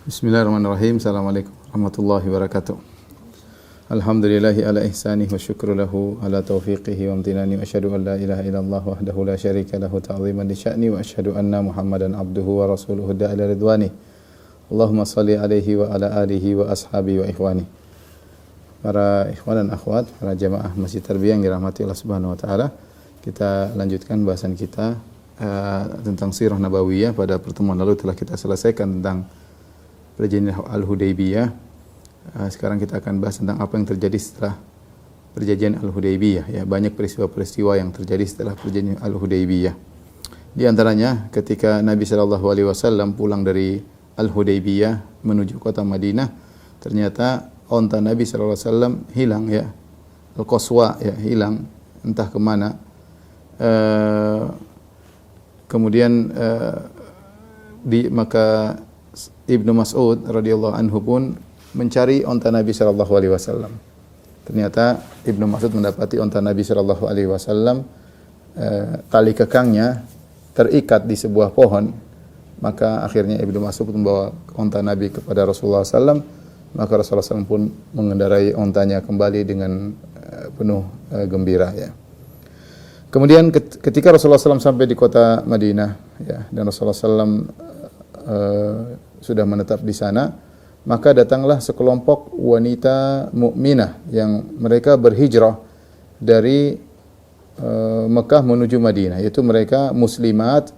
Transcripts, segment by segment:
Bismillahirrahmanirrahim. Assalamualaikum warahmatullahi wabarakatuh. Alhamdulillahi ala ihsanih wa syukru lahu ala taufiqihi wa amtinani wa asyhadu an la ilaha illallah wahdahu la syarika lahu ta'ziman li sya'ni wa asyhadu anna Muhammadan abduhu wa rasuluhu da'ila ridwani. Allahumma salli alaihi wa ala alihi wa ashabihi wa ikhwani. Para ikhwan dan akhwat, para jamaah Masjid Tarbiyah yang dirahmati Allah Subhanahu wa taala, kita lanjutkan bahasan kita tentang sirah nabawiyah. Pada pertemuan lalu telah kita selesaikan tentang perjanjian Al-Hudaybiyah. Sekarang kita akan bahas tentang apa yang terjadi setelah perjanjian Al-Hudaybiyah. Ya, banyak peristiwa-peristiwa yang terjadi setelah perjanjian Al-Hudaybiyah. Di antaranya ketika Nabi SAW pulang dari Al-Hudaybiyah menuju kota Madinah, ternyata onta Nabi SAW hilang, ya, Al-Qaswa, ya, hilang entah kemana. Kemudian maka Ibnu Mas'ud radhiyallahu anhu pun mencari onta Nabi sallallahu alaihi wasallam. Ternyata Ibnu Mas'ud mendapati onta Nabi sallallahu alaihi wasallam, tali kekangnya terikat di sebuah pohon. Maka akhirnya Ibnu Mas'ud membawa onta Nabi kepada Rasulullah sallallahu alaihi wasallam. Maka Rasulullah sallallahu alaihi wasallam pun mengendarai ontanya kembali dengan penuh gembira, ya. Kemudian ketika Rasulullah SAW sampai di kota Madinah, ya, dan Rasulullah SAW sudah menetap di sana, maka datanglah sekelompok wanita mukminah yang mereka berhijrah dari Mekah menuju Madinah, yaitu mereka muslimat,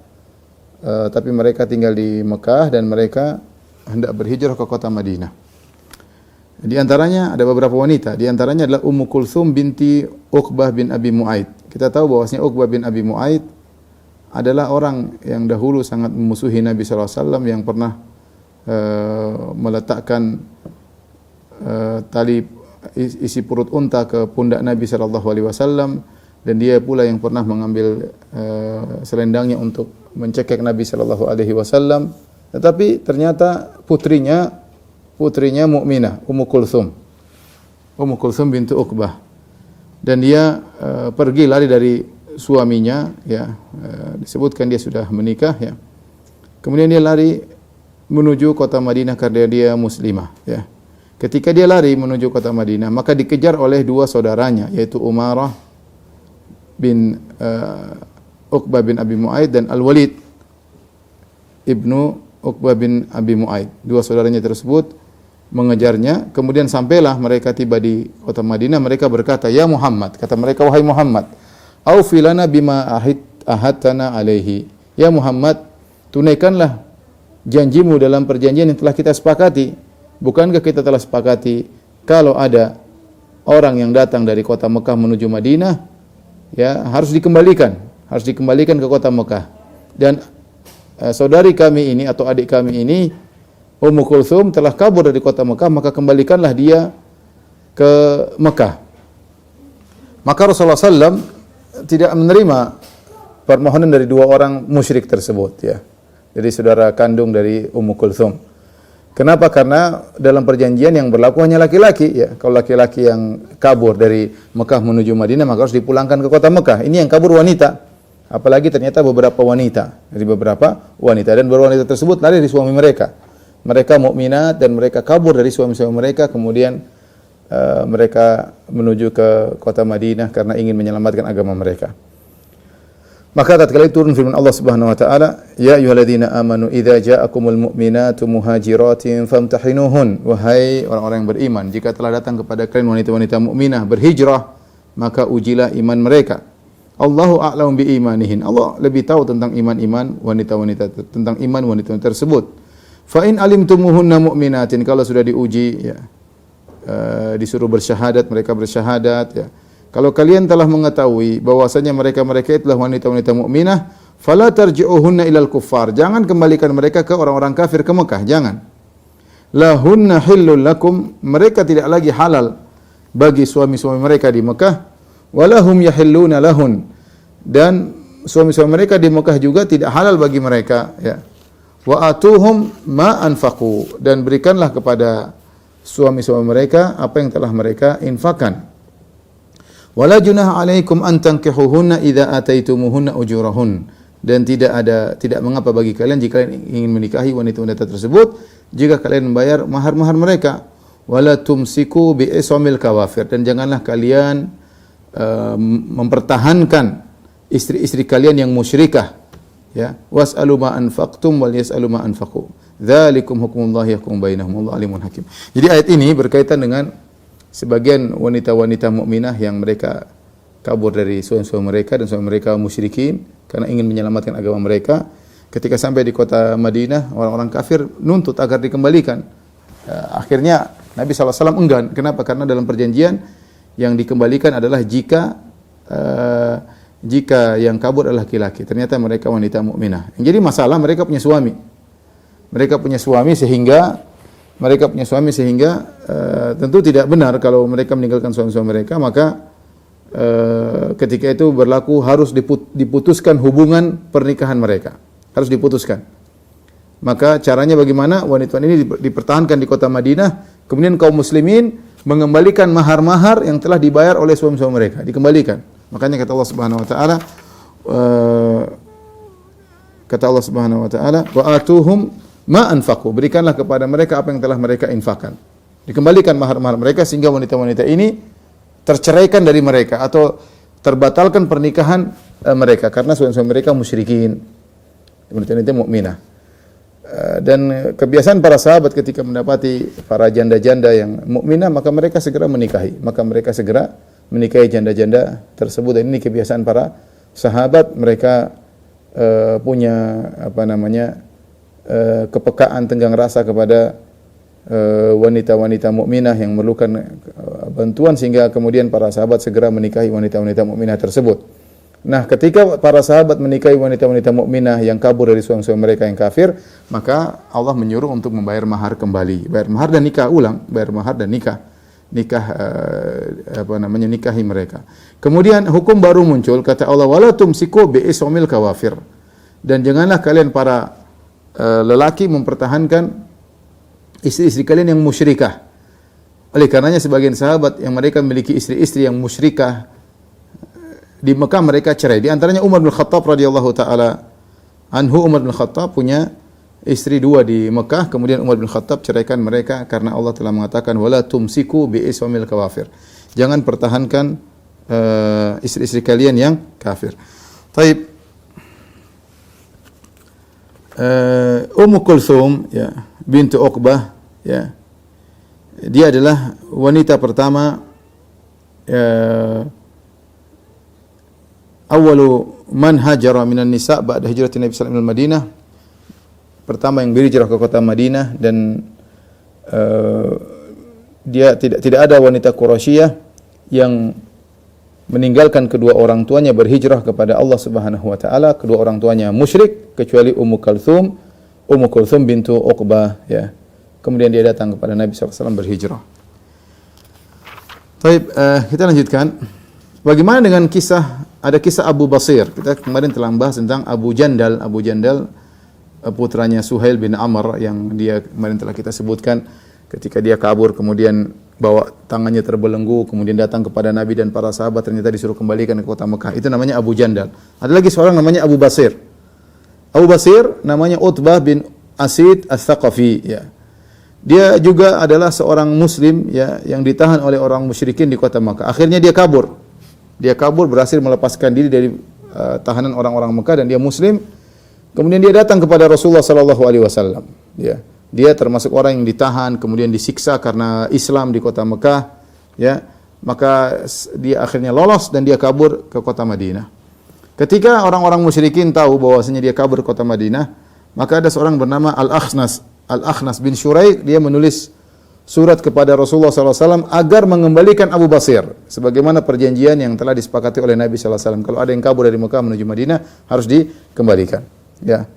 tapi mereka tinggal di Mekah dan mereka hendak berhijrah ke kota Madinah. Di antaranya ada beberapa wanita, di antaranya adalah Ummu Kulthum binti Uqbah bin Abi Mu'aid. Kita tahu bahwasanya Uqbah bin Abi Mu'aid adalah orang yang dahulu sangat memusuhi Nabi SAW, yang pernah meletakkan tali isi perut unta ke pundak Nabi SAW, dan dia pula yang pernah mengambil selendangnya untuk mencekik Nabi SAW. Tetapi ternyata putrinya mukminah, Ummu Kulthum bintu Uqbah, dan dia pergi lari dari suaminya, ya, disebutkan dia sudah menikah, ya. Kemudian dia lari menuju kota Madinah karena dia muslimah, ya. Ketika dia lari menuju kota Madinah, maka dikejar oleh dua saudaranya, yaitu Umarah bin Uqbah bin Abi Mu'aid dan Al-Walid ibnu Uqbah bin Abi Mu'aid. Dua saudaranya tersebut mengejarnya. Kemudian sampailah mereka tiba di kota Madinah, mereka berkata, "Ya Muhammad," kata mereka, "wahai Muhammad, aufi lana bima ahadtana alaihi." Ya Muhammad, tunaikanlah janjimu dalam perjanjian yang telah kita sepakati. Bukankah kita telah sepakati kalau ada orang yang datang dari kota Mekah menuju Madinah, ya, harus dikembalikan ke kota Mekah. Dan saudari kami ini atau adik kami ini, Ummu Kulthum, telah kabur dari kota Mekah, maka kembalikanlah dia ke Mekah. Maka Rasulullah SAW tidak menerima permohonan dari dua orang musyrik tersebut, ya, dari saudara kandung dari Ummu Kulthum. Kenapa? Karena dalam perjanjian yang berlaku hanya laki-laki, ya. Kalau laki-laki yang kabur dari Mekah menuju Madinah, maka harus dipulangkan ke kota Mekah. Ini yang kabur wanita. Apalagi ternyata beberapa wanita, dan beberapa wanita tersebut lari dari suami mereka. Mereka mukminat dan mereka kabur dari suami-suami mereka, kemudian mereka menuju ke kota Madinah karena ingin menyelamatkan agama mereka. Maka tatkala itu turun firman Allah Subhanahu wa taala, "Ya ayyuhalladzina amanu idza ja'akumul mu'minatu muhajiratin famtahinuhun." Wahai orang-orang yang beriman, jika telah datang kepada kalian wanita-wanita mukminah berhijrah, maka ujilah iman mereka. Allahu a'lamu bi imanihin. Allah lebih tahu tentang iman wanita tersebut. Fa in alimtumuhunna mu'minatin, kalau sudah diuji, ya, disuruh bersyahadat, mereka bersyahadat, ya. Kalau kalian telah mengetahui bahwasanya mereka itulah wanita-wanita mukminah, fala tarji'uhunna ilal kuffar, jangan kembalikan mereka ke orang-orang kafir, ke Mekah, jangan. Lahunna hillul lakum, mereka tidak lagi halal bagi suami-suami mereka di Mekah, walahum yahilluna lahun, dan suami-suami mereka di Mekah juga tidak halal bagi mereka, ya. Wa atuhum ma anfaqu, dan berikanlah kepada suami-suami mereka apa yang telah mereka infakkan. Wala junaha alaikum an tankihuhunna idza ataitumuhunna ujurahun, dan tidak mengapa bagi kalian jika kalian ingin menikahi wanita-wanita tersebut jika kalian membayar mahar-mahar mereka. Wala tumsiku bi ismil kawafir, dan janganlah kalian mempertahankan istri-istri kalian yang musyrikah, ya. Was'alu ma anfaqtum wal yas'alu ma anfaqu. Dzalikum hukmullahi yahkum bainahum, wallahu alimun hakim. Jadi ayat ini berkaitan dengan sebagian wanita-wanita mukminah yang mereka kabur dari suami-suami mereka dan suami mereka musyrikin karena ingin menyelamatkan agama mereka. Ketika sampai di kota Madinah, orang-orang kafir nuntut agar dikembalikan. Akhirnya Nabi SAW enggan. Kenapa? Karena dalam perjanjian yang dikembalikan adalah jika yang kabur adalah laki-laki. Ternyata mereka wanita mukminah. Yang jadi masalah mereka punya suami. Mereka punya suami sehingga tentu tidak benar kalau mereka meninggalkan suami-suami mereka, maka ketika itu berlaku harus diputuskan hubungan pernikahan mereka. Harus diputuskan. Maka caranya bagaimana? Wanita ini dipertahankan di kota Madinah, kemudian kaum muslimin mengembalikan mahar-mahar yang telah dibayar oleh suami-suami mereka, dikembalikan. Makanya kata Allah Subhanahu wa taala, wa atuhum ma anfaqu, berikanlah kepada mereka apa yang telah mereka infakkan. Dikembalikan mahar-mahar mereka sehingga wanita-wanita ini terceraikan dari mereka atau terbatalkan pernikahan mereka karena suami-suami mereka musyrikin. Wanita-wanita mukminah. Dan kebiasaan para sahabat ketika mendapati para janda-janda yang mukminah, maka mereka segera menikahi. Maka mereka segera menikahi janda-janda tersebut. Dan ini kebiasaan para sahabat. Mereka punya kepekaan, tenggang rasa kepada wanita-wanita mukminah yang memerlukan bantuan, sehingga kemudian para sahabat segera menikahi wanita-wanita mukminah tersebut. Nah, ketika para sahabat menikahi wanita-wanita mukminah yang kabur dari suami-suami mereka yang kafir, maka Allah menyuruh untuk membayar mahar kembali, bayar mahar dan nikah ulang, bayar mahar dan nikahi mereka. Kemudian hukum baru muncul, kata Allah, wala tumsiku bi ismil kawafir, dan janganlah kalian para lelaki mempertahankan istri-istri kalian yang musyrikah. Oleh karenanya sebagian sahabat yang mereka memiliki istri-istri yang musyrikah di Mekah mereka cerai. Di antaranya Umar bin Khattab radhiyallahu taala anhu. Umar bin Khattab punya istri 2 di Mekah, kemudian Umar bin Khattab ceraikan mereka karena Allah telah mengatakan wala tumsiku bi ismil kawafir. Jangan pertahankan istri-istri kalian yang kafir. Taib. Ummu Kulthum, ya, bintu Uqbah, ya. Dia adalah wanita pertama awalu man hajara minan nisa ba'da hijratin Nabi sallallahu alaihi wasallam Madinah. Pertama yang berhijrah ke kota Madinah, dan dia tidak ada wanita Quraisyah yang meninggalkan kedua orang tuanya berhijrah kepada Allah Subhanahu wa taala, kedua orang tuanya musyrik, kecuali Ummu Kulthum bintu Uqbah, ya. Kemudian dia datang kepada Nabi sallallahu alaihi wasallam berhijrah. Baik, kita lanjutkan. Bagaimana dengan ada kisah Abu Basir. Kita kemarin telah membahas tentang Abu Jandal putranya Suhail bin Amr yang dia kemarin telah kita sebutkan ketika dia kabur kemudian bawa tangannya terbelenggu, kemudian datang kepada Nabi dan para sahabat, ternyata disuruh kembalikan ke kota Mekah. Itu namanya Abu Jandal. Ada lagi seorang namanya Abu Basir. Abu Basir namanya Utbah bin Asid Ats-Tsaqafi, ya. Dia juga adalah seorang muslim, ya, yang ditahan oleh orang musyrikin di kota Mekah. Akhirnya dia kabur. Berhasil melepaskan diri dari tahanan orang-orang Mekah dan dia muslim. Kemudian dia datang kepada Rasulullah sallallahu alaihi wasallam, ya. Dia termasuk orang yang ditahan, kemudian disiksa karena Islam di kota Mekah, ya. Maka dia akhirnya lolos dan dia kabur ke kota Madinah. Ketika orang-orang musyrikin tahu bahwasanya dia kabur ke kota Madinah, maka ada seorang bernama Al-Akhnas bin Syuraik, dia menulis surat kepada Rasulullah SAW agar mengembalikan Abu Basir, sebagaimana perjanjian yang telah disepakati oleh Nabi SAW. Kalau ada yang kabur dari Mekah menuju Madinah harus dikembalikan, ya.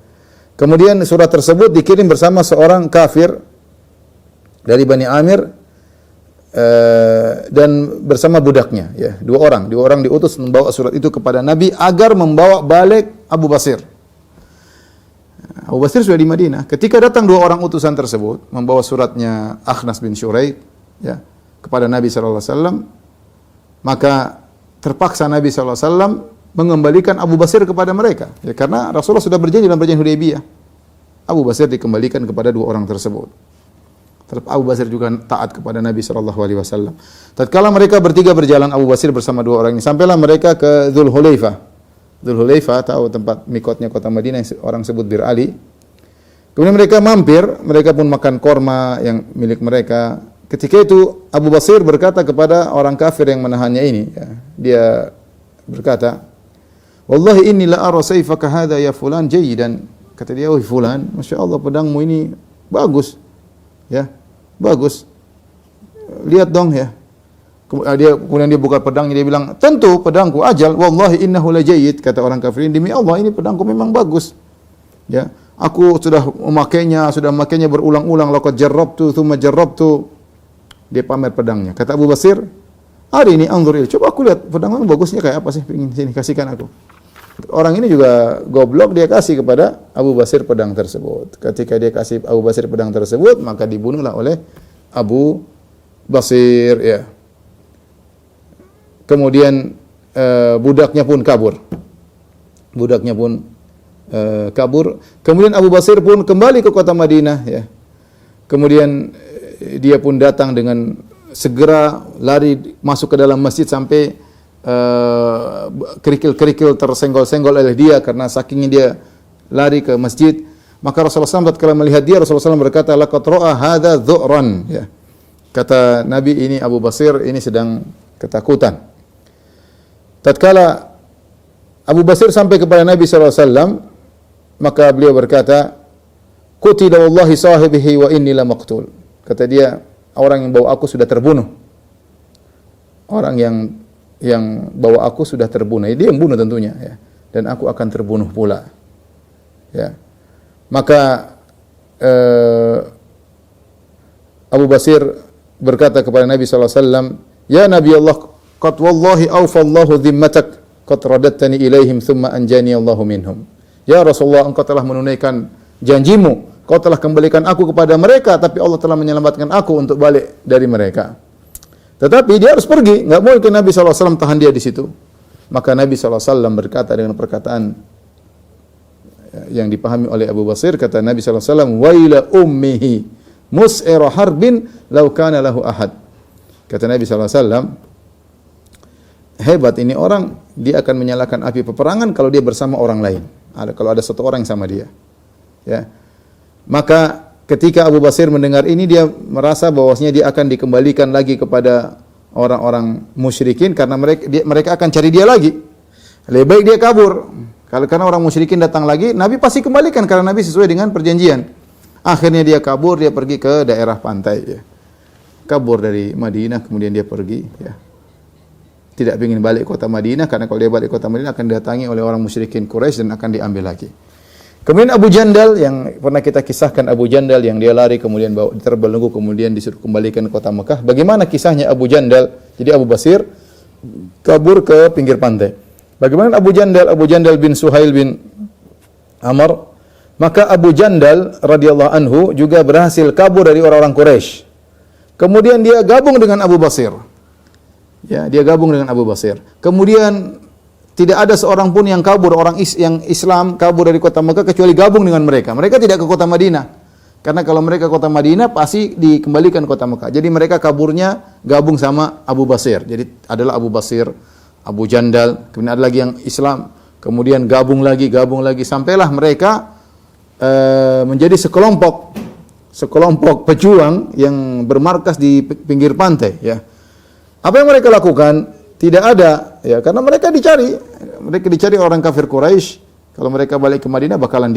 Kemudian surat tersebut dikirim bersama seorang kafir dari Bani Amir dan bersama budaknya, ya. Dua orang diutus membawa surat itu kepada Nabi agar membawa balik Abu Basir. Abu Basir sudah di Madinah. Ketika datang dua orang utusan tersebut membawa suratnya Akhnas bin Syuraik, ya, kepada Nabi sallallahu alaihi wasallam, maka terpaksa Nabi sallallahu alaihi wasallam mengembalikan Abu Basir kepada mereka. Ya, karena Rasulullah sudah berjanji dalam perjanjian Hudaybiyah. Abu Basir dikembalikan kepada dua orang tersebut. Tetap Abu Basir juga taat kepada Nabi SAW. Tatkala mereka bertiga berjalan, Abu Basir bersama dua orang ini, sampailah mereka ke Dzul Hulaifah. Dzul Hulaifah tahu tempat mikotnya kota Madinah yang orang sebut Bir Ali. Kemudian mereka mampir, mereka pun makan korma yang milik mereka. Ketika itu Abu Basir berkata kepada orang kafir yang menahannya ini, ya, dia berkata, "Wallahi inni la ara sayfaka hadha ya fulan jayyidan." Kata dia, "Oh fulan, Masya Allah pedangmu ini bagus." Ya, bagus. Lihat dong ya. Kemudian dia buka pedangnya, dia bilang, "Tentu pedangku ajal, wallahi innahu la jayyid." Kata orang kafirin, "Demi Allah ini pedangku memang bagus." Ya, aku sudah memakainya berulang-ulang, laqad jarrabtu tsumma jarrabtu. Dia pamer pedangnya. Kata Abu Basir, "Hari ini anzur, coba aku lihat pedangmu bagusnya kayak apa sih? Pengin sini kasihkan aku." Orang ini juga goblok, dia kasih kepada Abu Basir pedang tersebut. Ketika dia kasih Abu Basir pedang tersebut, maka dibunuhlah oleh Abu Basir, ya. Kemudian budaknya pun kabur. Budaknya pun kabur. Kemudian Abu Basir pun kembali ke kota Madinah, ya. Kemudian dia pun datang dengan segera lari masuk ke dalam masjid sampai kerikil-kerikil tersenggol-senggol oleh dia karena sakingnya dia lari ke masjid. Maka Rasulullah SAW tatkala melihat dia, Rasulullah SAW berkata, "Laqad ra'a hadza dhu'ran." Ya. Kata Nabi, ini Abu Basir ini sedang ketakutan. Tatkala Abu Basir sampai kepada Nabi SAW, maka beliau berkata, "Qutila wallahi sahibihi wa inni la maqtul." Kata dia, orang yang bawa aku sudah terbunuh. Orang yang bawa aku sudah terbunuh. Dia yang bunuh tentunya, ya. Dan aku akan terbunuh pula. Ya. Maka Abu Basir berkata kepada Nabi SAW, "Ya Nabi Allah, qad wallahi awfallahu dhimmatak, qad radattani ilaihim thumma anjani Allahu minhum." Ya Rasulullah, engkau telah menunaikan janjimu, kau telah kembalikan aku kepada mereka, tapi Allah telah menyelamatkan aku untuk balik dari mereka. Tetapi dia harus pergi, enggak mungkin Nabi SAW tahan dia di situ. Maka Nabi SAW berkata dengan perkataan yang dipahami oleh Abu Basir, kata Nabi SAW, "Waila ummihi mus'ira harbin law kana lahu ahad." Kata Nabi SAW, hebat ini orang, dia akan menyalakan api peperangan kalau dia bersama orang lain. Kalau ada satu orang yang sama dia. Ya. Maka ketika Abu Basir mendengar ini, dia merasa bahwasanya dia akan dikembalikan lagi kepada orang-orang musyrikin karena mereka akan cari dia lagi. Lebih baik dia kabur. Karena orang musyrikin datang lagi, Nabi pasti kembalikan karena Nabi sesuai dengan perjanjian. Akhirnya dia kabur, dia pergi ke daerah pantai, ya. Kabur dari Madinah, kemudian dia pergi, ya. Tidak ingin balik kota Madinah karena kalau dia balik kota Madinah akan didatangi oleh orang musyrikin Quraisy dan akan diambil lagi. Kemudian Abu Jandal yang pernah kita kisahkan, Abu Jandal yang dia lari kemudian terbelenggu kemudian disuruh kembalikan ke kota Mekah. Bagaimana kisahnya Abu Jandal? Jadi Abu Basir kabur ke pinggir pantai. Bagaimana Abu Jandal? Abu Jandal bin Suhail bin Amr. Maka Abu Jandal radhiyallahu anhu juga berhasil kabur dari orang-orang Quraisy. Kemudian dia gabung dengan Abu Basir. Ya, dia gabung dengan Abu Basir. Kemudian tidak ada seorang pun yang kabur, yang Islam kabur dari kota Mekah kecuali gabung dengan mereka. Mereka tidak ke kota Madinah. Karena kalau mereka ke kota Madinah pasti dikembalikan ke kota Mekah. Jadi mereka kaburnya gabung sama Abu Basir. Jadi adalah Abu Basir, Abu Jandal, kemudian ada lagi yang Islam, kemudian gabung lagi sampailah mereka menjadi sekelompok pejuang yang bermarkas di pinggir pantai, ya. Apa yang mereka lakukan? Tidak ada, ya, karena mereka dicari orang kafir Quraisy. Kalau mereka balik ke Madinah bakalan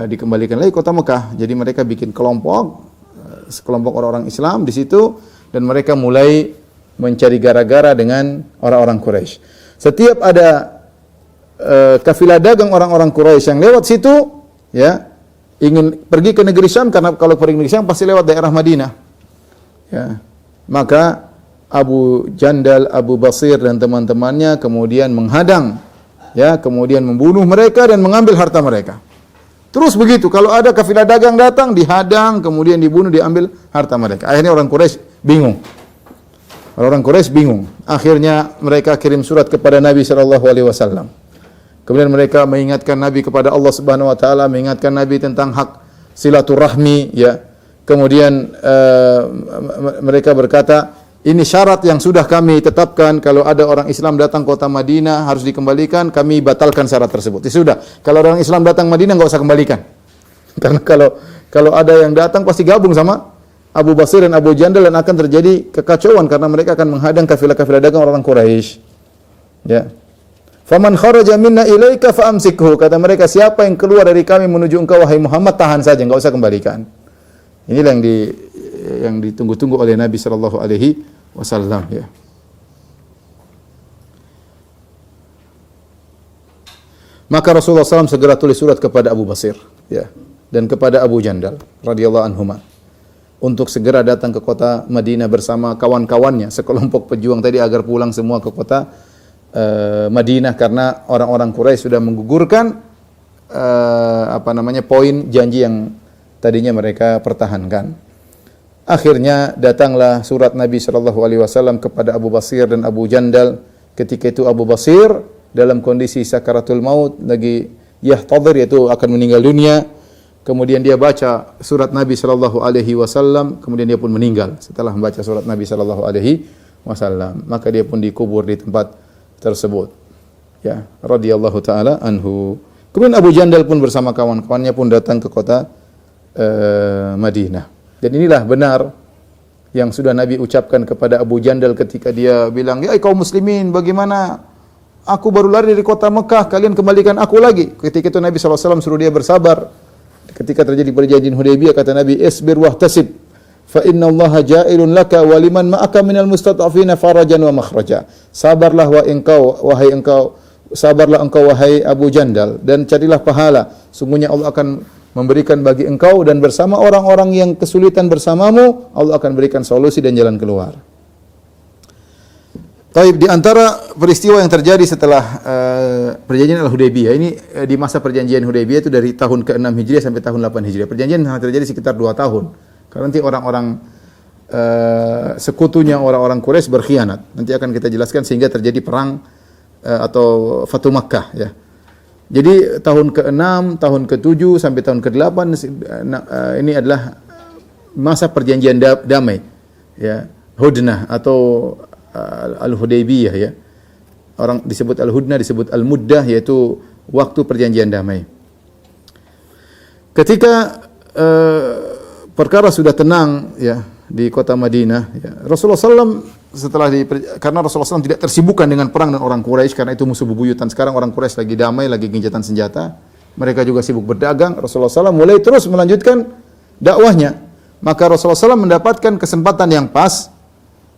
dikembalikan lagi kota Mekah. Jadi mereka bikin sekelompok orang-orang Islam di situ dan mereka mulai mencari gara-gara dengan orang-orang Quraisy. Setiap ada kafilah dagang orang-orang Quraisy yang lewat situ, ya, ingin pergi ke negeri Syam karena kalau pergi ke negeri Syam pasti lewat daerah Madinah. Ya. Maka Abu Jandal, Abu Basir dan teman-temannya kemudian menghadang, ya, kemudian membunuh mereka dan mengambil harta mereka. Terus begitu, kalau ada kafilah dagang datang, dihadang, kemudian dibunuh, diambil harta mereka. Akhirnya orang Quraisy bingung. Orang Quraisy bingung. Akhirnya mereka kirim surat kepada Nabi sallallahu alaihi wasallam. Kemudian mereka mengingatkan Nabi kepada Allah Subhanahu wa taala, mengingatkan Nabi tentang hak silaturahmi, ya. Kemudian mereka berkata, ini syarat yang sudah kami tetapkan, kalau ada orang Islam datang kota Madinah harus dikembalikan, kami batalkan syarat tersebut. Ya sudah, kalau orang Islam datang Madinah enggak usah kembalikan. Karena kalau ada yang datang pasti gabung sama Abu Basir dan Abu Jandal dan akan terjadi kekacauan karena mereka akan menghadang kafilah-kafilah dagang orang Quraisy. Ya. Faman kharaja minna ilaika faamsikhu. Kata mereka, siapa yang keluar dari kami menuju engkau wahai Muhammad, tahan saja, enggak usah kembalikan. Inilah yang ditunggu-tunggu oleh Nabi sallallahu alaihi wasallam, ya. Maka Rasulullah SAW segera tulis surat kepada Abu Basir, ya, dan kepada Abu Jandal radhiyallahu anhuma untuk segera datang ke kota Madinah bersama kawan-kawannya, sekelompok pejuang tadi, agar pulang semua ke kota Madinah karena orang-orang Quraisy sudah menggugurkan poin janji yang tadinya mereka pertahankan. Akhirnya datanglah surat Nabi sallallahu alaihi wasallam kepada Abu Basir dan Abu Jandal. Ketika itu Abu Basir dalam kondisi sakaratul maut, lagi yahtadir, yaitu akan meninggal dunia. Kemudian dia baca surat Nabi sallallahu alaihi wasallam, kemudian dia pun meninggal setelah membaca surat Nabi sallallahu alaihi wasallam. Maka dia pun dikubur di tempat tersebut. Ya, radhiyallahu taala anhu. Kemudian Abu Jandal pun bersama kawan-kawannya pun datang ke kota Madinah. Dan inilah benar yang sudah Nabi ucapkan kepada Abu Jandal ketika dia bilang, "Ya kaum muslimin, bagaimana aku baru lari dari kota Mekah, kalian kembalikan aku lagi." Ketika itu Nabi SAW suruh dia bersabar. Ketika terjadi perjanjian Hudaybiyah, kata Nabi, "Isbir wahtasib, fa inna Allaha ja'ilun laka wa liman ma'aka minal mustad'afina farajan wa makhraja." Sabarlah sabarlah engkau wahai Abu Jandal, dan carilah pahala. Sungguhnya Allah akan memberikan bagi engkau dan bersama orang-orang yang kesulitan bersamamu, Allah akan berikan solusi dan jalan keluar. Taib, di antara peristiwa yang terjadi setelah perjanjian Al-Hudaybiyah, ini di masa perjanjian Hudaybiyah itu dari tahun ke-6 Hijriah sampai tahun 8 Hijriah. Perjanjian terjadi sekitar 2 tahun. Karena nanti orang-orang sekutunya orang-orang Quraisy berkhianat. Nanti akan kita jelaskan sehingga terjadi perang atau Fatu Makkah, ya. Jadi tahun ke-6, tahun ke-7 sampai tahun ke-8 ini adalah masa perjanjian damai, ya, Hudnah atau Al-Hudaybiyah, ya. Orang disebut Al-Hudnah, disebut Al-Muddah, yaitu waktu perjanjian damai. Ketika perkara sudah tenang, ya, di kota Madinah, ya, Rasulullah SAW karena Rasulullah SAW tidak tersibukkan dengan perang dengan orang Quraisy karena itu musuh bebuyutan. Sekarang orang Quraisy lagi damai, lagi gencatan senjata. Mereka juga sibuk berdagang. Rasulullah SAW mulai terus melanjutkan dakwahnya. Maka Rasulullah SAW mendapatkan kesempatan yang pas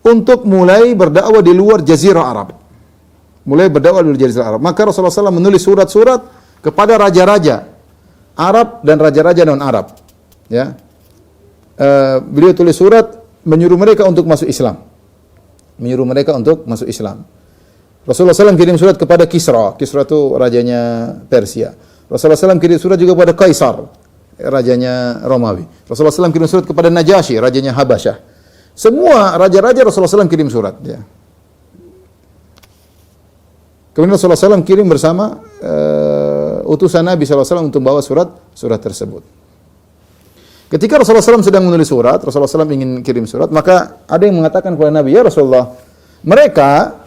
untuk mulai berdakwah di luar Jazirah Arab. Maka Rasulullah SAW menulis surat-surat kepada raja-raja Arab dan raja-raja non-Arab. Ya, beliau tulis surat menyuruh mereka untuk masuk Islam. Rasulullah SAW kirim surat kepada Kisra. Kisra itu rajanya Persia. Rasulullah SAW kirim surat juga kepada Kaisar, rajanya Romawi. Rasulullah SAW kirim surat kepada Najasyi, rajanya Habasyah. Semua raja-raja Rasulullah SAW kirim surat. Ya. Kemudian Rasulullah SAW kirim bersama utusan Nabi SAW untuk membawa surat tersebut. Ketika Rasulullah SAW sedang menulis surat, Rasulullah SAW ingin kirim surat, maka ada yang mengatakan kepada Nabi, "Ya Rasulullah, mereka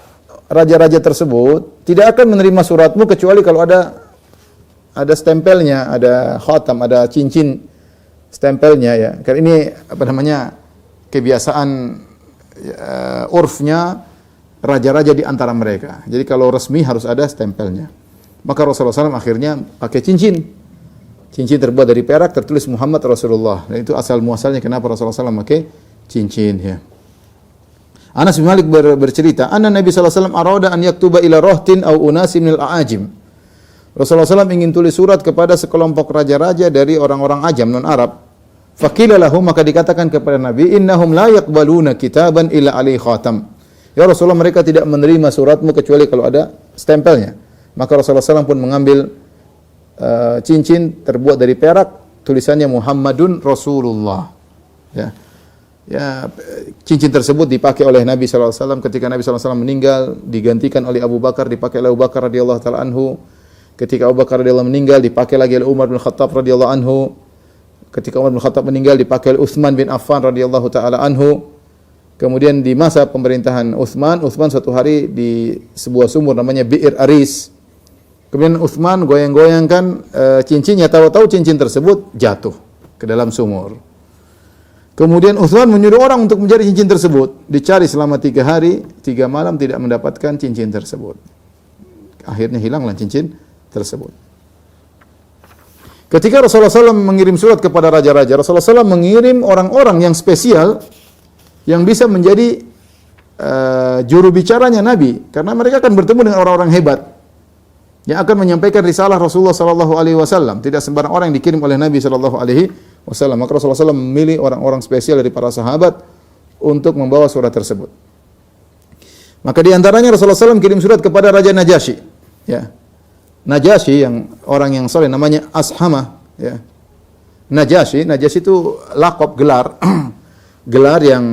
raja-raja tersebut tidak akan menerima suratmu kecuali kalau ada stempelnya, ada khatam, ada cincin stempelnya, ya." Karena ini kebiasaan urfnya raja-raja di antara mereka. Jadi kalau resmi harus ada stempelnya. Maka Rasulullah SAW akhirnya pakai cincin. Cincin terbuat dari perak, tertulis Muhammad Rasulullah. Dan itu asal muasalnya kenapa Rasulullah SAW pakai cincin, ya. Anas bin Malik bercerita, "Anna Nabi sallallahu alaihi wasallam arada an yaktuba ila rahtin aw unasin minal a'ajim." Rasulullah SAW ingin tulis surat kepada sekelompok raja-raja dari orang-orang Ajam non-Arab. Faqila lahu, maka dikatakan kepada Nabi, "Innahum la yaqbaluna kitaban illa alaihi khatam." Ya Rasulullah, mereka tidak menerima suratmu kecuali kalau ada stempelnya. Maka Rasulullah SAW pun mengambil cincin terbuat dari perak, tulisannya Muhammadun Rasulullah. Ya. Ya, cincin tersebut dipakai oleh Nabi sallallahu alaihi wasallam ketika Nabi sallallahu alaihi wasallam meninggal, digantikan oleh Abu Bakar, dipakai oleh Abu Bakar radhiyallahu taala anhu. Ketika Abu Bakar radhiyallahu meninggal, dipakai lagi oleh Umar bin Khattab radhiyallahu anhu. Ketika Umar bin Khattab meninggal, dipakai oleh Utsman bin Affan radhiyallahu taala anhu. Kemudian di masa pemerintahan Utsman suatu hari di sebuah sumur namanya Bi'ir Aris. Kemudian Utsman goyang-goyangkan cincinnya, tahu-tahu cincin tersebut jatuh ke dalam sumur. Kemudian Utsman menyuruh orang untuk mencari cincin tersebut. Dicari selama 3 hari, 3 malam tidak mendapatkan cincin tersebut. Akhirnya hilanglah cincin tersebut. Ketika Rasulullah SAW mengirim surat kepada raja-raja, Rasulullah SAW mengirim orang-orang yang spesial yang bisa menjadi juru bicaranya Nabi, karena mereka akan bertemu dengan orang-orang hebat yang akan menyampaikan risalah Rasulullah SAW. Tidak sembarang orang yang dikirim oleh Nabi SAW. Maka Rasulullah SAW memilih orang-orang spesial dari para sahabat untuk membawa surat tersebut. Maka di antaranya Rasulullah SAW kirim surat kepada Raja Najasyi. Ya. Najasyi yang orang yang soleh namanya Ashamah. Ya. Najasyi itu lakop gelar, gelar yang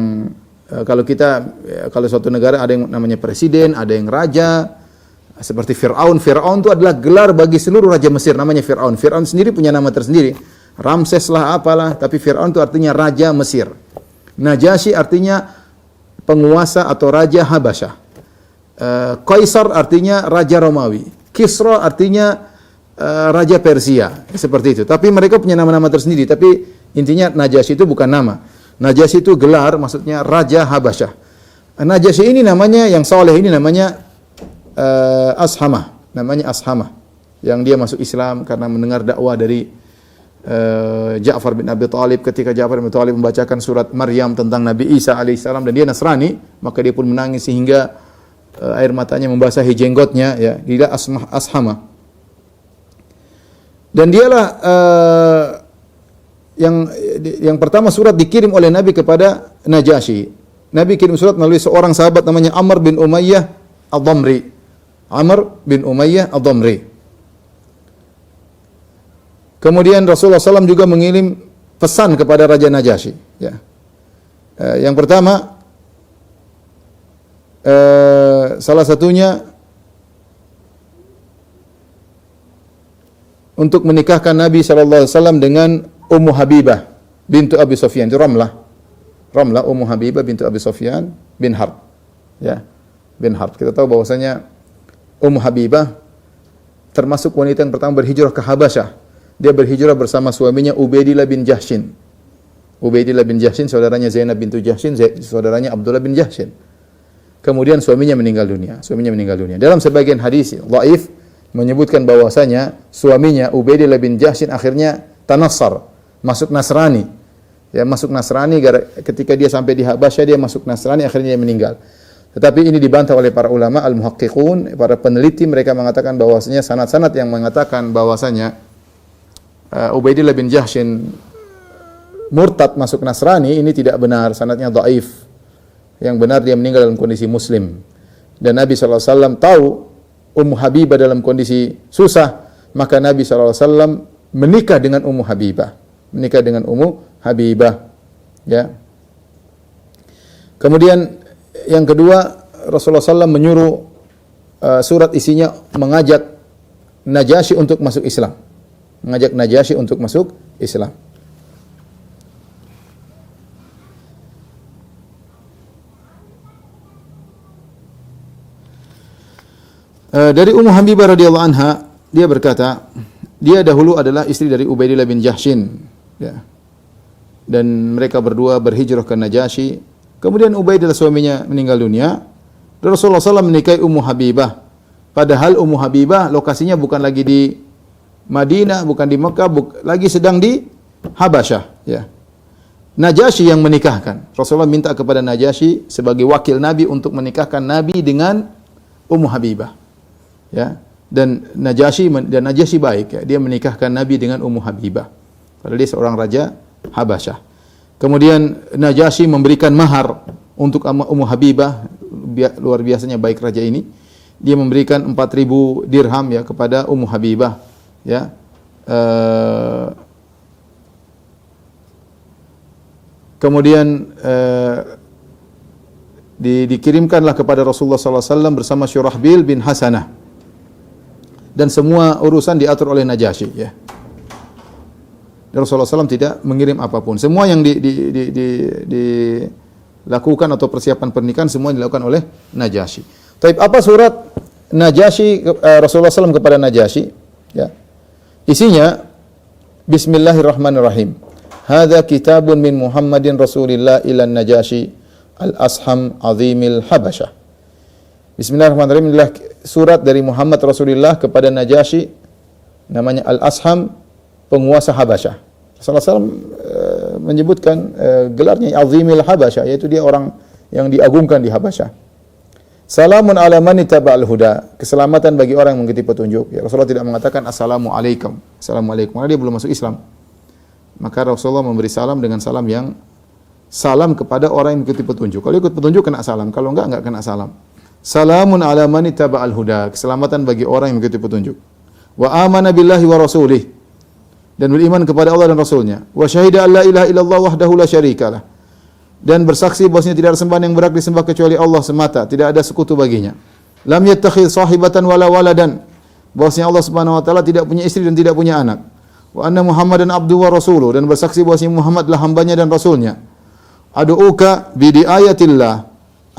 kalau suatu negara ada yang namanya presiden, ada yang raja. Seperti Fir'aun itu adalah gelar bagi seluruh raja Mesir, namanya Fir'aun. Fir'aun sendiri punya nama tersendiri. Ramses lah apalah, tapi Fir'aun itu artinya raja Mesir. Najasyi artinya penguasa atau raja Habasyah. Kaisar artinya raja Romawi. Kisra artinya raja Persia. Seperti itu. Tapi mereka punya nama-nama tersendiri. Tapi intinya Najasyi itu bukan nama. Najasyi itu gelar, maksudnya raja Habasyah. Najasyi ini namanya, yang saleh ini namanya Ashamah. Namanya Ashamah. Yang dia masuk Islam karena mendengar dakwah dari Ja'far bin Abi Thalib. Ketika Ja'far bin Abi Thalib membacakan surat Maryam tentang Nabi Isa alaihissalam dan dia Nasrani, maka dia pun menangis sehingga air matanya membasahi jenggotnya, ya. Dia Ashamah. Dan dialah yang pertama surat dikirim oleh Nabi kepada Najasyi. Nabi kirim surat melalui seorang sahabat namanya Amr bin Umayyah Ad-Dhamri. Amr bin Umayyah Ad-Dhamri. Kemudian Rasulullah SAW juga mengirim pesan kepada Raja Najasyi. Ya. Yang pertama, salah satunya untuk menikahkan Nabi SAW dengan Ummu Habibah bintu Abi Sufyan. Itu Ramlah, Ummu Habibah bintu Abi Sufyan bin Harb. Ya, bin Harb. Kita tahu bahwasanya Ummu Habibah termasuk wanita yang pertama berhijrah ke Habasyah. Dia berhijrah bersama suaminya Ubaidillah bin Jahshin. Ubaidillah bin Jahshin saudaranya Zainab bintu Jahshin, saudaranya Abdullah bin Jahshin. Kemudian suaminya meninggal dunia. Dalam sebagian hadis dhaif menyebutkan bahwasanya suaminya Ubaidillah bin Jahshin akhirnya tanassar, masuk Nasrani. Ya, masuk Nasrani ketika dia sampai di Habasyah dia masuk Nasrani, akhirnya dia meninggal. Tetapi ini dibantah oleh para ulama al-muhaqqiqun, para peneliti. Mereka mengatakan bahwasanya sanad-sanad yang mengatakan bahwasanya Ubaidillah bin Jahshin murtad masuk Nasrani ini tidak benar, sanadnya dhaif. Yang benar dia meninggal dalam kondisi muslim. Dan Nabi SAW tahu Ummu Habibah dalam kondisi susah, maka Nabi SAW menikah dengan Ummu Habibah. Ya. Kemudian yang kedua, Rasulullah SAW menyuruh surat isinya mengajak Najasyi untuk masuk Islam. Dari Ummu Habibah radhiyallahu anha, dia berkata, dia dahulu adalah istri dari Ubaidillah bin Jahshin, ya. Dan mereka berdua berhijrah ke Najasyi. Kemudian Ubaidillah suaminya meninggal dunia. Rasulullah SAW menikahi Ummu Habibah. Padahal Ummu Habibah lokasinya bukan lagi di Madinah, bukan di Mekah, lagi sedang di Habasyah, ya. Najasyi yang menikahkan. Rasulullah minta kepada Najasyi sebagai wakil Nabi untuk menikahkan Nabi dengan Ummu Habibah. Ya. Dan Najasyi baik, ya. Dia menikahkan Nabi dengan Ummu Habibah. Padahal dia seorang raja Habasyah. Kemudian Najasyi memberikan mahar untuk Ummu Habibah. Luar biasanya baik raja ini. Dia memberikan 4.000 dirham, ya, kepada Ummu Habibah. Ya, Kemudian dikirimkanlah kepada Rasulullah SAW bersama Syurahbil bin Hasanah. Dan semua urusan diatur oleh Najasyi, ya. Dan Rasulullah SAW tidak mengirim apapun. Semua yang dilakukan atau persiapan pernikahan semua dilakukan oleh Najasyi. Tapi apa surat Najasyi, Rasulullah SAW kepada Najasyi? Ya. Isinya Bismillahirrahmanirrahim. Hadza kitabun min Muhammadin Rasulillah ila Najasyi al-Asham azimil Habasyah. Bismillahirrahmanirrahim, inilah surat dari Muhammad Rasulullah kepada Najasyi, namanya Al-Asham, penguasa Habasyah. Rasulullah SAW menyebutkan gelarnya Azimil Habasyah, yaitu dia orang yang diagungkan di Habasyah. Salamun ala man ittaba'al huda, keselamatan bagi orang yang mengikuti petunjuk. Ya, Rasulullah tidak mengatakan assalamualaikum, assalamualaikum, karena dia belum masuk Islam. Maka Rasulullah memberi salam dengan salam yang salam kepada orang yang mengikuti petunjuk. Kalau ikut petunjuk kena salam, kalau enggak kena salam. Salamun ala man ittaba'al huda, keselamatan bagi orang yang mengikuti petunjuk. Wa amana billahi wa rasulih, dan beriman kepada Allah dan Rasulnya. Wa syahida an la ilaha illallah wahdahu la syarikalah, dan bersaksi bahwasanya tidak ada sembahan yang berhak disembah kecuali Allah semata, tidak ada sekutu baginya. Lam yattakhidz sahibatan wala waladan, bahwasanya Allah Subhanahu wa taala tidak punya istri dan tidak punya anak. Wa anna Muhammadan abduhu wa rasuluhu, dan bersaksi bahwasanya Muhammad adalah hambanya dan rasulnya. Adu'uka bi ayatillah,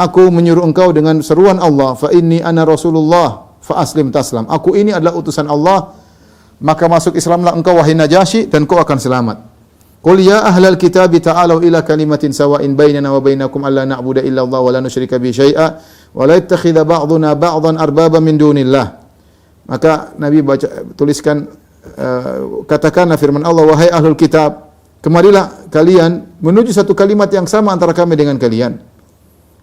aku menyuruh engkau dengan seruan Allah, fa inni ana rasulullah fa aslim taslam. Aku ini adalah utusan Allah, maka masuk Islamlah engkau wahai Najasyi dan kau akan selamat. Qul ya ahlal kitab ta'alu ila kalimatin sawa'in bainana wa bainakum alla na'budu illa Allah wa la nusyrika bihi syai'a wa la yattakhidha ba'duna ba'dhan arbaba min dunillah. Maka Nabi tuliskan, katakanlah firman Allah, wahai ahlul kitab, kemarilah kalian menuju satu kalimat yang sama antara kami dengan kalian,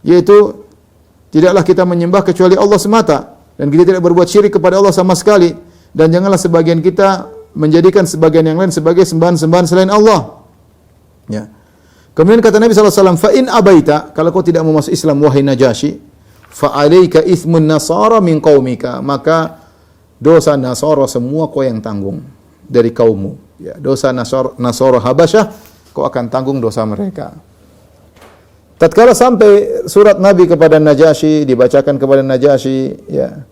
yaitu tidaklah kita menyembah kecuali Allah semata, dan kita tidak berbuat syirik kepada Allah sama sekali, dan janganlah sebagian kita menjadikan sebagian yang lain sebagai sembahan-sembahan selain Allah. Ya. Kemudian kata Nabi SAW, fa in abaita, kalau kau tidak mau masuk Islam wahai Najasyi, fa alayka ithmun nasara min qaumika, maka dosa Nasara semua kau yang tanggung dari kaummu. Ya, dosa Nasara Habasyah kau akan tanggung dosa mereka. Tatkala sampai surat Nabi kepada Najasyi, dibacakan kepada Najasyi, ya,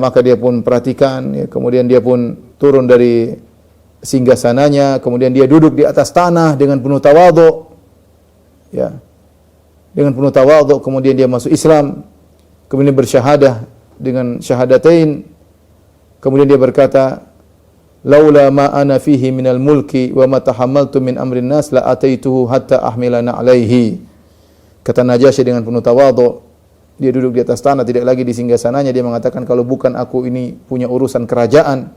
maka dia pun perhatikan, ya, kemudian dia pun turun dari singgasananya, kemudian dia duduk di atas tanah dengan penuh tawadhu, ya, dengan penuh tawadhu, kemudian dia masuk Islam, kemudian bersyahadah dengan syahadatain, kemudian dia berkata, laula ma ana fihi minal mulki wa ma tahammaltu min amrin nas la ataituhu hatta ahmilana alaihi. Kata Najasyi dengan penuh tawadhu, dia duduk di atas tanah, tidak lagi di singgasananya, dia mengatakan, kalau bukan aku ini punya urusan kerajaan,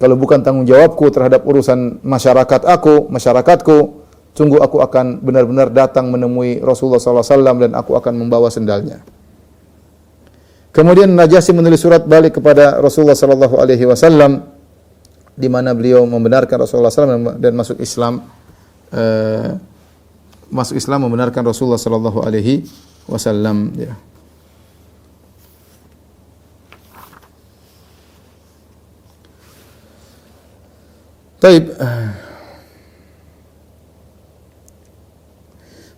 kalau bukan tanggung jawabku terhadap urusan masyarakatku, sungguh aku akan benar-benar datang menemui Rasulullah SAW dan aku akan membawa sendalnya. Kemudian Najasyi menulis surat balik kepada Rasulullah SAW, di mana beliau membenarkan Rasulullah SAW dan masuk Islam, membenarkan Rasulullah SAW. Ya. Taib.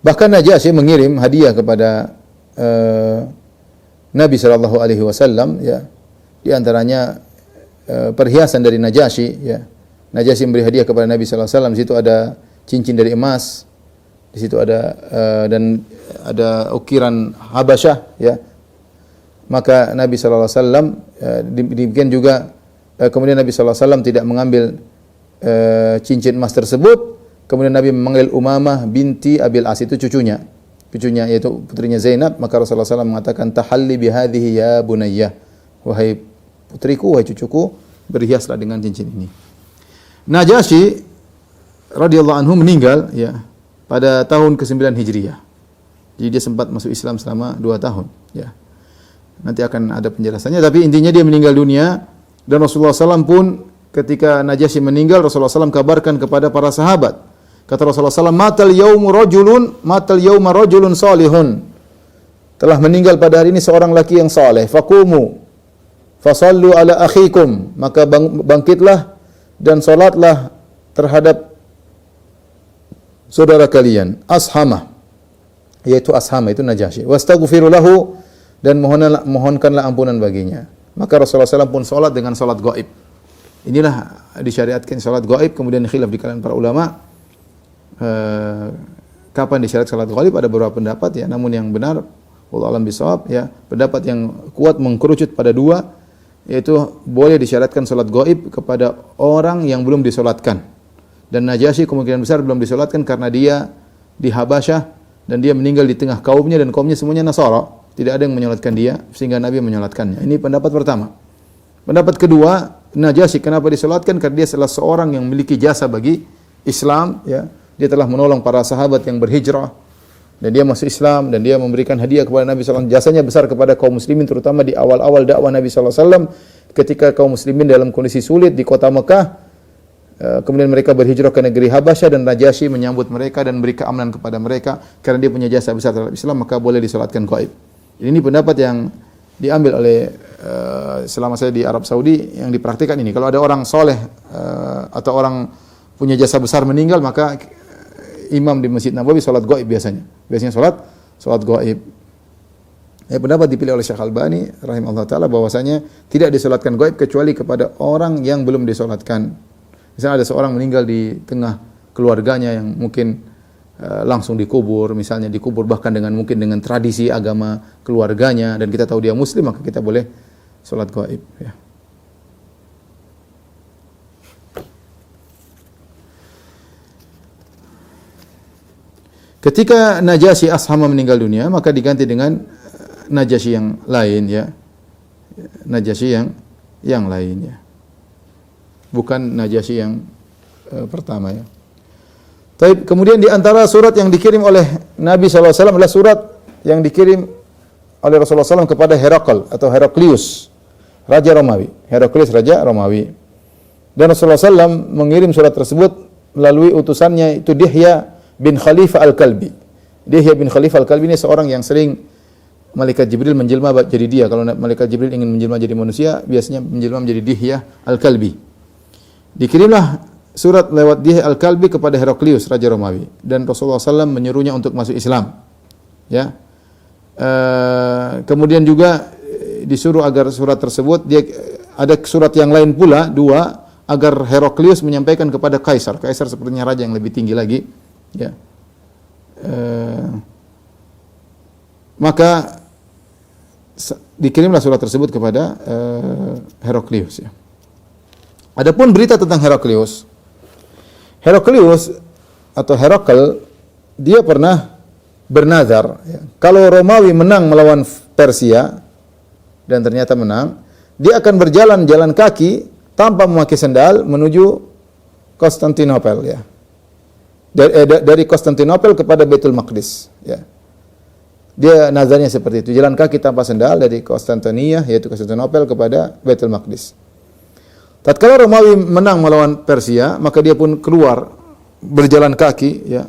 Bahkan Najasyi mengirim hadiah kepada Nabi SAW, ya. Di antaranya perhiasan dari Najasyi, ya. Najasyi memberi hadiah kepada Nabi SAW. Di situ ada cincin dari emas, di situ ada dan ada ukiran Habasyah, ya. Maka Nabi SAW demikian juga, kemudian Nabi SAW tidak mengambil cincin emas tersebut. Kemudian Nabi memanggil Umamah binti Abil As, itu cucunya yaitu putrinya Zainab. Maka Rasulullah SAW mengatakan, tahalli bihadhihi ya bunayya, wahai putriku, wahai cucuku, berhiaslah dengan cincin ini. Najasyi radhiyallahu anhu meninggal, ya, pada tahun ke-9 Hijriah. Jadi dia sempat masuk Islam selama 2 tahun, ya. Nanti akan ada penjelasannya, tapi intinya dia meninggal dunia, dan Rasulullah SAW pun ketika Najasyi meninggal, Rasulullah SAW kabarkan kepada para sahabat. Kata Rasulullah SAW, matal yauma rajulun salihun. Telah meninggal pada hari ini seorang laki yang saleh. Faqumu fasallu ala akhikum, maka bangkitlah dan salatlah terhadap saudara kalian, Ashamah, yaitu Ashama itu Najasyi. Wastaghfiru lahu, dan mohonkanlah ampunan baginya. Maka Rasulullah SAW pun salat dengan salat gaib. Inilah disyariatkan salat gaib, kemudian khilaf di kalangan para ulama kapan disyariatkan salat gaib. Ada beberapa pendapat ya, namun yang benar wallahu a'lam bishawab ya, pendapat yang kuat mengkerucut pada dua, yaitu boleh disyariatkan salat gaib kepada orang yang belum disolatkan. Dan Najasyi kemungkinan besar belum disolatkan karena dia di Habasyah dan dia meninggal di tengah kaumnya, dan kaumnya semuanya Nasara, tidak ada yang menyolatkan dia sehingga Nabi menyolatkannya. Ini pendapat pertama. Pendapat kedua, Najasyi kenapa disolatkan? Karena dia salah seorang yang memiliki jasa bagi Islam ya. Dia telah menolong para sahabat yang berhijrah dan dia masuk Islam, dan dia memberikan hadiah kepada Nabi SAW. Jasanya besar kepada kaum muslimin, terutama di awal-awal dakwah Nabi SAW ketika kaum muslimin dalam kondisi sulit di kota Mekah. Kemudian mereka berhijrah ke negeri Habasyah, dan Najasyi menyambut mereka dan beri keamanan kepada mereka. Karena dia punya jasa besar terhadap Islam, maka boleh disolatkan gaib. Ini pendapat yang diambil oleh selama saya di Arab Saudi, yang dipraktikkan ini. Kalau ada orang soleh atau orang punya jasa besar meninggal, maka imam di Masjid Nabawi salat gaib biasanya. Biasanya salat gaib. Pendapat dipilih oleh Syekh Albani rahimahullah taala bahwasanya tidak disolatkan gaib kecuali kepada orang yang belum disolatkan. Misalnya ada seorang meninggal di tengah keluarganya yang mungkin langsung dikubur, misalnya dikubur bahkan mungkin dengan tradisi agama keluarganya, dan kita tahu dia muslim, maka kita boleh salat gaib ya. Ketika Najasyi Ashama meninggal dunia, maka diganti dengan Najasyi yang lain ya. Najasyi yang lain ya. Bukan Najasyi yang pertama ya. Tapi kemudian di antara surat yang dikirim oleh Nabi SAW adalah surat yang dikirim oleh Rasulullah SAW kepada Herakl atau Heraklius, Raja Romawi. Heraklius Raja Romawi. Dan Rasulullah SAW mengirim surat tersebut melalui utusannya, itu Dihya bin Khalifah Al-Kalbi. Dihya bin Khalifah Al-Kalbi ini seorang yang sering malaikat Jibril menjelma jadi dia. Kalau malaikat Jibril ingin menjelma jadi manusia, biasanya menjelma menjadi Dihya Al-Kalbi. Dikirimlah surat lewat Dihya Al-Kalbi kepada Heraklius, Raja Romawi, dan Rasulullah SAW menyuruhnya untuk masuk Islam. Ya. Kemudian juga disuruh agar surat tersebut, ada surat yang lain pula, dua, agar Heraklius menyampaikan kepada Kaisar. Kaisar sepertinya raja yang lebih tinggi lagi. Ya. Maka dikirimlah surat tersebut kepada Heraklius. Ya. Adapun berita tentang Heraklius atau Herakl, dia pernah bernazar ya, kalau Romawi menang melawan Persia, dan ternyata menang, dia akan jalan kaki tanpa memakai sendal menuju Konstantinopel ya. Dari Konstantinopel kepada Baitul Maqdis ya. Dia nazarnya seperti itu, jalan kaki tanpa sendal dari Konstantinia, yaitu Konstantinopel, kepada Baitul Maqdis. Tatkala Romawi menang melawan Persia, maka dia pun keluar berjalan kaki ya,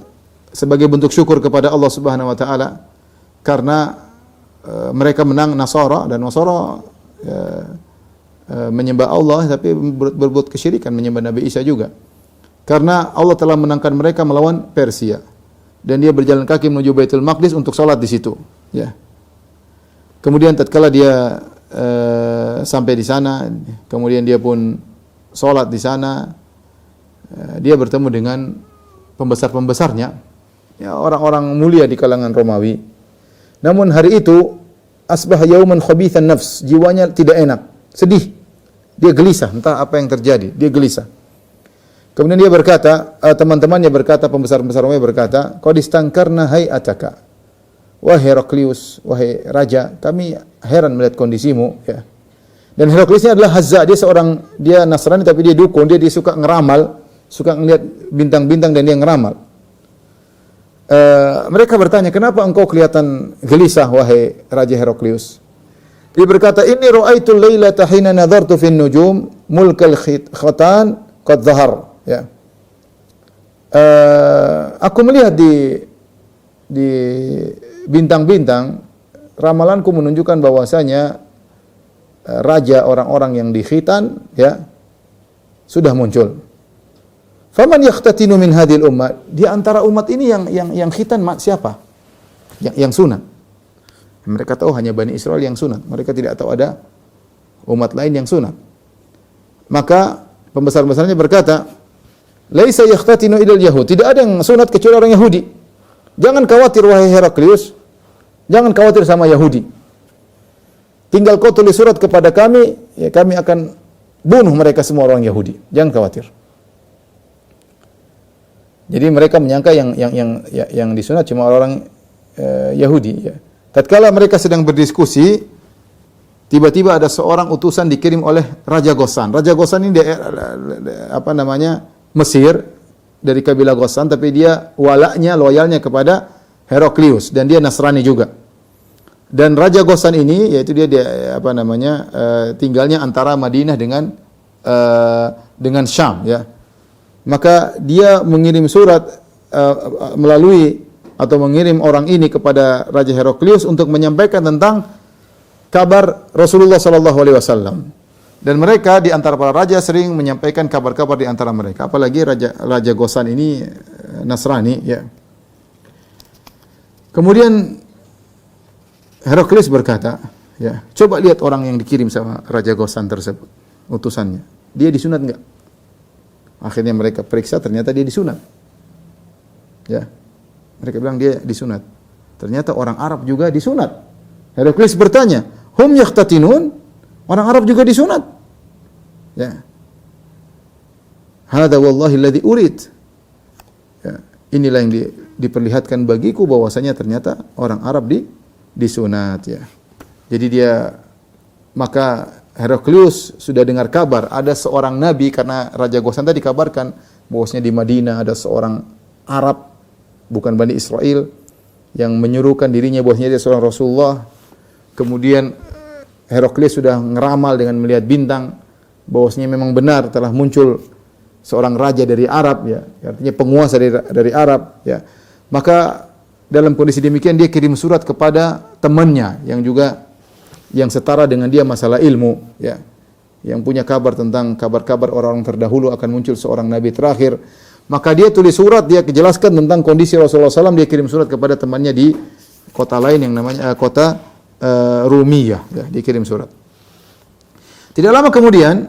sebagai bentuk syukur kepada Allah Subhanahu wa taala karena mereka menang Nasara, dan Nasara menyembah Allah tapi berbuat kesyirikan, menyembah Nabi Isa juga. Karena Allah telah menangkan mereka melawan Persia, dan dia berjalan kaki menuju Baitul Maqdis untuk salat di situ ya. Kemudian tatkala dia sampai di sana, kemudian dia pun salat di sana, dia bertemu dengan pembesar-pembesarnya, ya, orang-orang mulia di kalangan Romawi. Namun hari itu asbah yauman khabithan nafs, jiwanya tidak enak, sedih, dia gelisah, entah apa yang terjadi, dia gelisah. Kemudian dia berkata, teman-temannya berkata, pembesar-pembesar Romawi berkata, qad istankarna hay'ataka, wahai Heraklius, wahai raja, kami heran melihat kondisimu ya. Dan Heraklius ini adalah Hazza, dia Nasrani tapi dia dukun, dia suka ngeramal, suka ngelihat bintang-bintang dan dia ngeramal. Mereka bertanya, kenapa engkau kelihatan gelisah wahai Raja Heraklius? Dia berkata, inni ra'aitul lailata hina nadhartu fin nujum mulkal khatan qad zahar ya. Aku melihat di bintang-bintang, ramalanku menunjukkan bahwasanya raja orang-orang yang dikhitan ya sudah muncul. Faman yakhtatinu min hadhil ummah? Di antara umat ini yang khitan siapa? Yang sunat. Mereka tahu hanya Bani Israel yang sunat. Mereka tidak tahu ada umat lain yang sunat. Maka pembesar-besarnya berkata, laisa yakhtatinu ilal yahud. Tidak ada yang sunat kecuali orang Yahudi. Jangan khawatir wahai Heraklius. Jangan khawatir sama Yahudi. Tinggal kau tulis surat kepada kami, ya kami akan bunuh mereka semua orang Yahudi. Jangan khawatir. Jadi mereka menyangka yang disunat cuma orang Yahudi. Ya. Tatkala mereka sedang berdiskusi, tiba-tiba ada seorang utusan dikirim oleh Raja Ghassan. Raja Ghassan ini Mesir, dari kabilah Ghassan, tapi dia loyalnya kepada Heraklius dan dia Nasrani juga. Dan Raja Ghassan ini, yaitu dia tinggalnya antara Madinah dengan Syam, ya. Maka dia mengirim surat mengirim orang ini kepada Raja Heraklius untuk menyampaikan tentang kabar Rasulullah sallallahu alaihi wasallam. Dan mereka di antara para raja sering menyampaikan kabar-kabar di antara mereka, apalagi Raja Ghassan ini Nasrani, ya. Kemudian Heraklius berkata, ya, coba lihat orang yang dikirim sama Raja Ghassan tersebut, utusannya. Dia disunat enggak? Akhirnya mereka periksa, ternyata dia disunat. Ya. Mereka bilang dia disunat. Ternyata orang Arab juga disunat. Heraklius bertanya, hum yakhtatinun? Orang Arab juga disunat. Ya. Hadza wallahi alladhi urid. Ya. Inilah yang diperlihatkan bagiku bahwasanya ternyata orang Arab disunat, ya. Jadi maka Heraklius sudah dengar kabar ada seorang nabi, karena Raja Ghassan tadi dikabarkan bahwasanya di Madinah ada seorang Arab bukan Bani Israel yang menyuruhkan dirinya bahwasanya dia seorang Rasulullah. Kemudian Heraklius sudah ngeramal dengan melihat bintang bahwasanya memang benar telah muncul seorang raja dari Arab, ya, artinya penguasa dari Arab, ya. Maka dalam kondisi demikian dia kirim surat kepada temannya yang setara dengan dia masalah ilmu, ya, yang punya kabar tentang kabar-kabar orang-orang terdahulu akan muncul seorang nabi terakhir. Maka dia tulis surat, dia jelaskan tentang kondisi Rasulullah SAW, dia kirim surat kepada temannya di kota lain yang namanya kota Rumiyah, ya, dia kirim surat. Tidak lama kemudian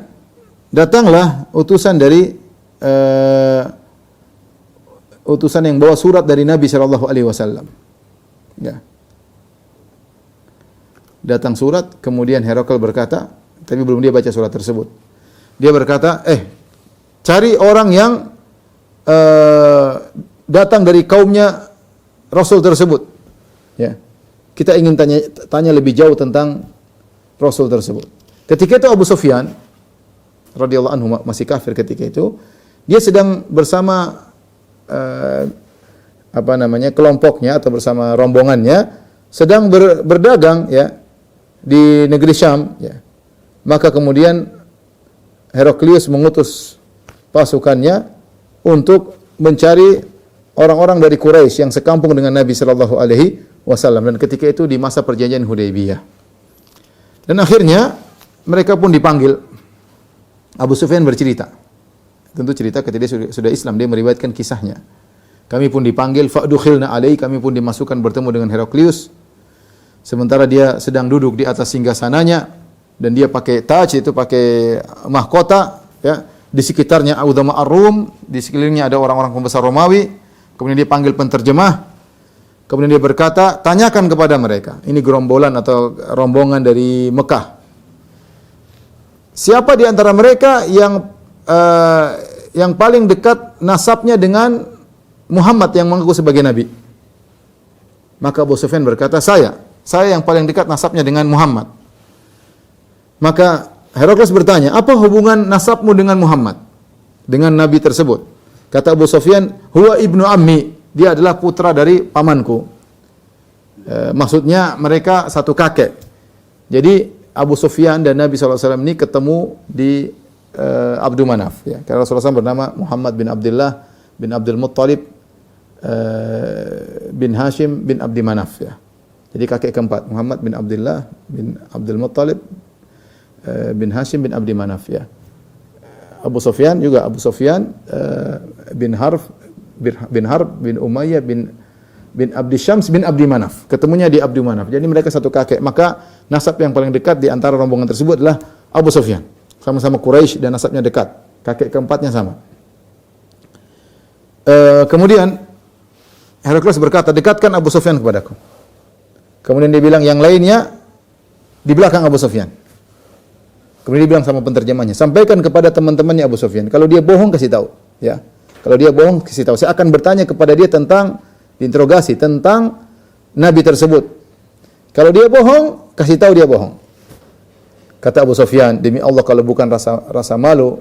datanglah utusan yang bawa surat dari Nabi sallallahu alaihi wasallam. Ya. Datang surat, kemudian Heraklius berkata, tapi belum dia baca surat tersebut. Dia berkata, cari orang yang datang dari kaumnya Rasul tersebut. Ya. Kita ingin tanya lebih jauh tentang Rasul tersebut. Ketika itu Abu Sufyan radhiyallahu anhu masih kafir ketika itu, dia sedang bersama kelompoknya atau bersama rombongannya sedang berdagang, ya, di negeri Syam, ya. Maka kemudian Heraklius mengutus pasukannya untuk mencari orang-orang dari Quraisy yang sekampung dengan Nabi sallallahu alaihi wasallam, dan ketika itu di masa perjanjian Hudaybiyah. Dan akhirnya mereka pun dipanggil. Abu Sufyan bercerita. Tentu cerita ketika dia sudah Islam, dia meriwayatkan kisahnya. Kami pun dipanggil, fa'dukhilna alaihi, kami pun dimasukkan bertemu dengan Heraklius. Sementara dia sedang duduk di atas singgasananya dan dia pakai taj, itu pakai mahkota, ya. Di sekitarnya Udama Ar-Rum, di sekelilingnya ada orang-orang pembesar Romawi. Kemudian dia panggil penterjemah. Kemudian dia berkata, tanyakan kepada mereka. Ini gerombolan atau rombongan dari Mekah. Siapa di antara mereka yang paling dekat nasabnya dengan Muhammad yang mengaku sebagai nabi? Maka Abu Sufyan berkata, saya yang paling dekat nasabnya dengan Muhammad. Maka Heraklius bertanya, apa hubungan nasabmu dengan Muhammad, dengan nabi tersebut? Kata Abu Sufyan, huwa ibnu ammi, dia adalah putra dari pamanku. Maksudnya mereka satu kakek. Jadi Abu Sufyan dan Nabi SAW ini ketemu di Abdul Manaf, ya. Karena Rasulullah SAW bernama Muhammad bin Abdullah bin Abdul Muttalib bin Hashim bin Abdi Manaf, ya. Jadi kakek keempat, Muhammad bin Abdullah bin Abdul Muttalib bin Hashim bin Abdi Manaf, ya. Abu Sufyan juga Abu Sufyan bin Umayyah bin Abdi Syams bin Abdi Manaf. Ketemunya di Abdi Manaf. Jadi mereka satu kakek. Maka nasab yang paling dekat di antara rombongan tersebut adalah Abu Sufyan. Sama-sama Quraisy dan nasabnya dekat. Kakek keempatnya sama. Kemudian Heraklius berkata, dekatkan Abu Sufyan kepadaku. Kemudian dia bilang, yang lainnya di belakang Abu Sufyan. Kemudian dia bilang sama penterjemahnya, sampaikan kepada teman-temannya Abu Sufyan. Kalau dia bohong, kasih tahu. Ya. Kalau dia bohong, kasih tahu. Saya akan bertanya kepada dia tentang, diinterogasi, tentang Nabi tersebut. Kalau dia bohong, kasih tahu dia bohong. Kata Abu Sufyan, demi Allah kalau bukan rasa malu,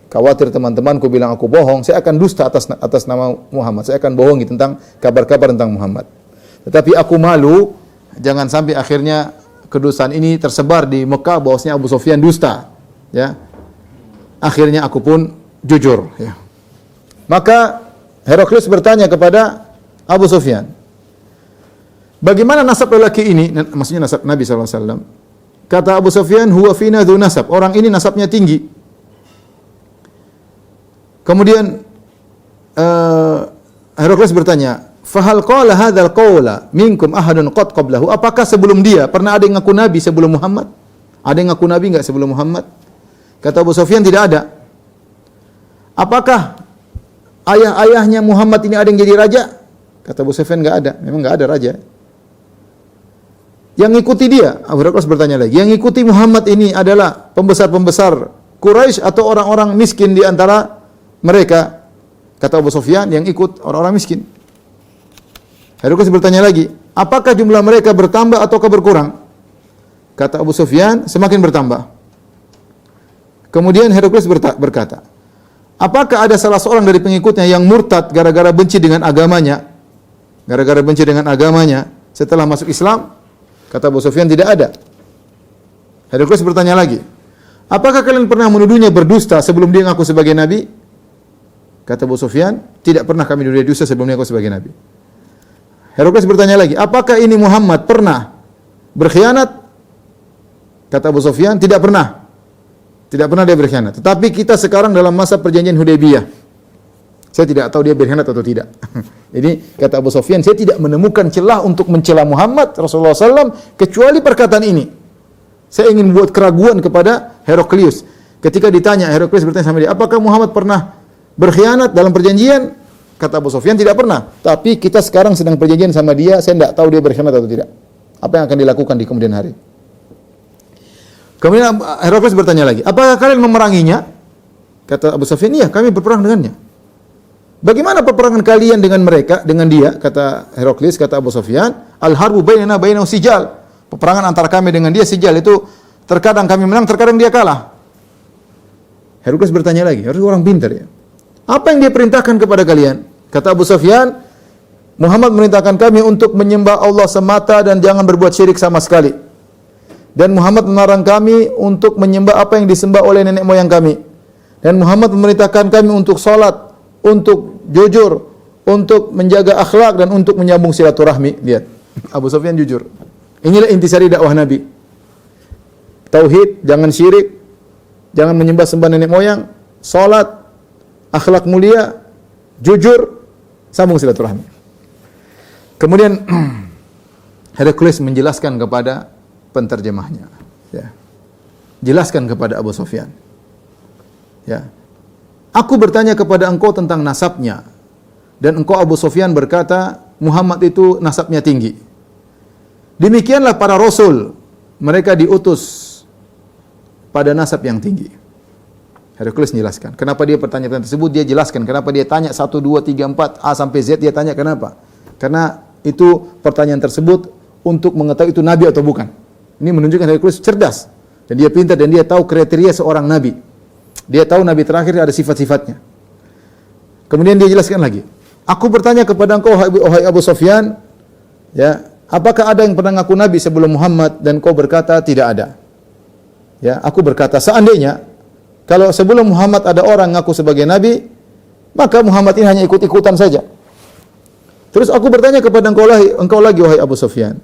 khawatir teman-temanku bilang aku bohong, saya akan dusta atas nama Muhammad. Saya akan bohongi tentang kabar-kabar tentang Muhammad. Tetapi aku malu, jangan sampai akhirnya kedustaan ini tersebar di Mekah bahwasanya Abu Sufyan dusta. Ya. Akhirnya aku pun jujur. Ya. Maka Heraklius bertanya kepada Abu Sufyan, bagaimana nasab lelaki ini? Maksudnya nasab Nabi SAW. Kata Abu Sufyan, huwa fina dhu nasab. Orang ini nasabnya tinggi. Kemudian Heraklius bertanya, fahal qala hadzal qawla minkum ahadun qad qablahu? Apakah sebelum dia pernah ada yang ngaku nabi sebelum Muhammad? Ada yang ngaku nabi enggak sebelum Muhammad? Kata Abu Sufyan, tidak ada. Apakah ayah-ayahnya Muhammad ini ada yang jadi raja? Kata Abu Sufyan, enggak ada. Memang enggak ada raja. Yang ngikuti dia, Abu Heraklius bertanya lagi, yang ngikuti Muhammad ini adalah pembesar-pembesar Quraisy atau orang-orang miskin di antara mereka? Kata Abu Sufyan, yang ikut orang-orang miskin. Heraklius bertanya lagi, apakah jumlah mereka bertambah ataukah berkurang? Kata Abu Sufyan, semakin bertambah. Kemudian Heraklius berkata, apakah ada salah seorang dari pengikutnya yang murtad gara-gara benci dengan agamanya? Gara-gara benci dengan agamanya setelah masuk Islam? Kata Abu Sufyan, tidak ada. Heraklius bertanya lagi, apakah kalian pernah menuduhnya berdusta sebelum dia ngaku sebagai nabi? Kata Abu Sufyan, tidak pernah kami menuduh dia dusta sebelum dia ngaku sebagai nabi. Heraklius bertanya lagi, apakah ini Muhammad pernah berkhianat? Kata Abu Sufyan, tidak pernah. Tidak pernah dia berkhianat. Tetapi kita sekarang dalam masa perjanjian Hudaybiyah. Saya tidak tahu dia berkhianat atau tidak. Jadi kata Abu Sufyan, saya tidak menemukan celah untuk mencela Muhammad Rasulullah SAW kecuali perkataan ini. Saya ingin buat keraguan kepada Heraklius. Ketika ditanya, Heraklius bertanya sama dia, apakah Muhammad pernah berkhianat dalam perjanjian? Kata Abu Sufyan, tidak pernah. Tapi kita sekarang sedang perjanjian sama dia, saya tidak tahu dia berkhianat atau tidak. Apa yang akan dilakukan di kemudian hari? Kemudian Heraklius bertanya lagi, apakah kalian memeranginya? Kata Abu Sufyan, iya, kami berperang dengannya. Bagaimana peperangan kalian dengan mereka, dengan dia? Kata Heraklius, kata Abu Sufyan, al-harbu bainana bainahu sijal. Peperangan antara kami dengan dia sijal, itu terkadang kami menang, terkadang dia kalah. Heraklius bertanya lagi, harus orang pintar ya. Apa yang dia perintahkan kepada kalian? Kata Abu Sufyan, Muhammad merintahkan kami untuk menyembah Allah semata dan jangan berbuat syirik sama sekali. Dan Muhammad melarang kami untuk menyembah apa yang disembah oleh nenek moyang kami. Dan Muhammad memerintahkan kami untuk salat, untuk jujur, untuk menjaga akhlak dan untuk menyambung silaturahmi. Lihat, Abu Sufyan jujur. Inilah intisari dakwah Nabi. Tauhid, jangan syirik, jangan menyembah sembah nenek moyang, salat, akhlak mulia, jujur, sambung silaturahmi. Kemudian Heraklius menjelaskan kepada penterjemahnya, ya. Jelaskan kepada Abu Sufyan. Ya. Aku bertanya kepada engkau tentang nasabnya, dan engkau Abu Sufyan berkata Muhammad itu nasabnya tinggi. Demikianlah para rasul, mereka diutus pada nasab yang tinggi. Heraklius menjelaskan. Kenapa dia pertanyaan tersebut? Dia jelaskan. Kenapa dia tanya 1, 2, 3, 4, A sampai Z, dia tanya kenapa? Karena itu pertanyaan tersebut untuk mengetahui itu nabi atau bukan. Ini menunjukkan Heraklius cerdas. Dan dia pintar dan dia tahu kriteria seorang nabi. Dia tahu nabi terakhir ada sifat-sifatnya. Kemudian dia jelaskan lagi. Aku bertanya kepada engkau, wahai Abu Sufyan, ya, apakah ada yang pernah ngaku nabi sebelum Muhammad? Dan kau berkata tidak ada. Ya, aku berkata seandainya kalau sebelum Muhammad ada orang ngaku sebagai nabi, maka Muhammad ini hanya ikut-ikutan saja. Terus aku bertanya kepada engkau lagi wahai Abu Sufyan.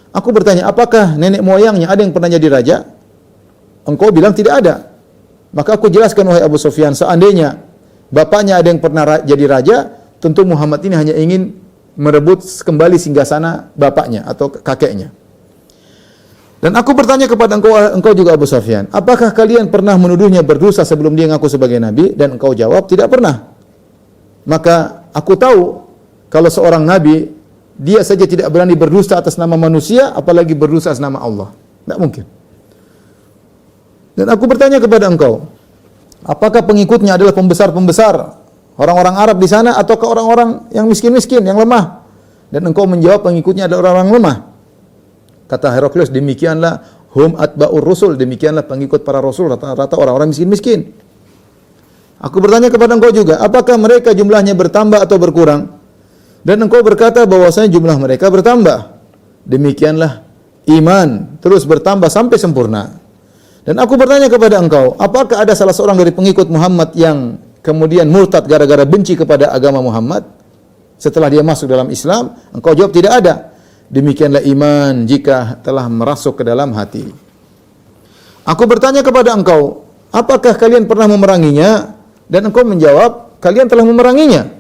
Aku bertanya, apakah nenek moyangnya ada yang pernah jadi raja? Engkau bilang tidak ada. Maka aku jelaskan, wahai Abu Sufyan, seandainya bapaknya ada yang pernah jadi raja, tentu Muhammad ini hanya ingin merebut kembali singgasana bapaknya atau kakeknya. Dan aku bertanya kepada engkau juga Abu Sufyan, apakah kalian pernah menuduhnya berdosa sebelum dia ngaku sebagai nabi? Dan engkau jawab, tidak pernah. Maka aku tahu kalau seorang nabi, dia saja tidak berani berdusta atas nama manusia, apalagi berdusta atas nama Allah. Tidak mungkin. Dan aku bertanya kepada engkau, apakah pengikutnya adalah pembesar-pembesar orang-orang Arab di sana, ataukah orang-orang yang miskin-miskin, yang lemah? Dan engkau menjawab pengikutnya adalah orang-orang lemah. Kata Heraklius, demikianlah hum atba'ur rusul, demikianlah pengikut para rasul, rata-rata orang-orang miskin-miskin. Aku bertanya kepada engkau juga, apakah mereka jumlahnya bertambah atau berkurang? Dan engkau berkata bahwasanya jumlah mereka bertambah. Demikianlah iman terus bertambah sampai sempurna. Dan aku bertanya kepada engkau, apakah ada salah seorang dari pengikut Muhammad yang kemudian murtad gara-gara benci kepada agama Muhammad setelah dia masuk dalam Islam? Engkau jawab tidak ada. Demikianlah iman jika telah merasuk ke dalam hati. Aku bertanya kepada engkau, apakah kalian pernah memeranginya? Dan engkau menjawab, kalian telah memeranginya.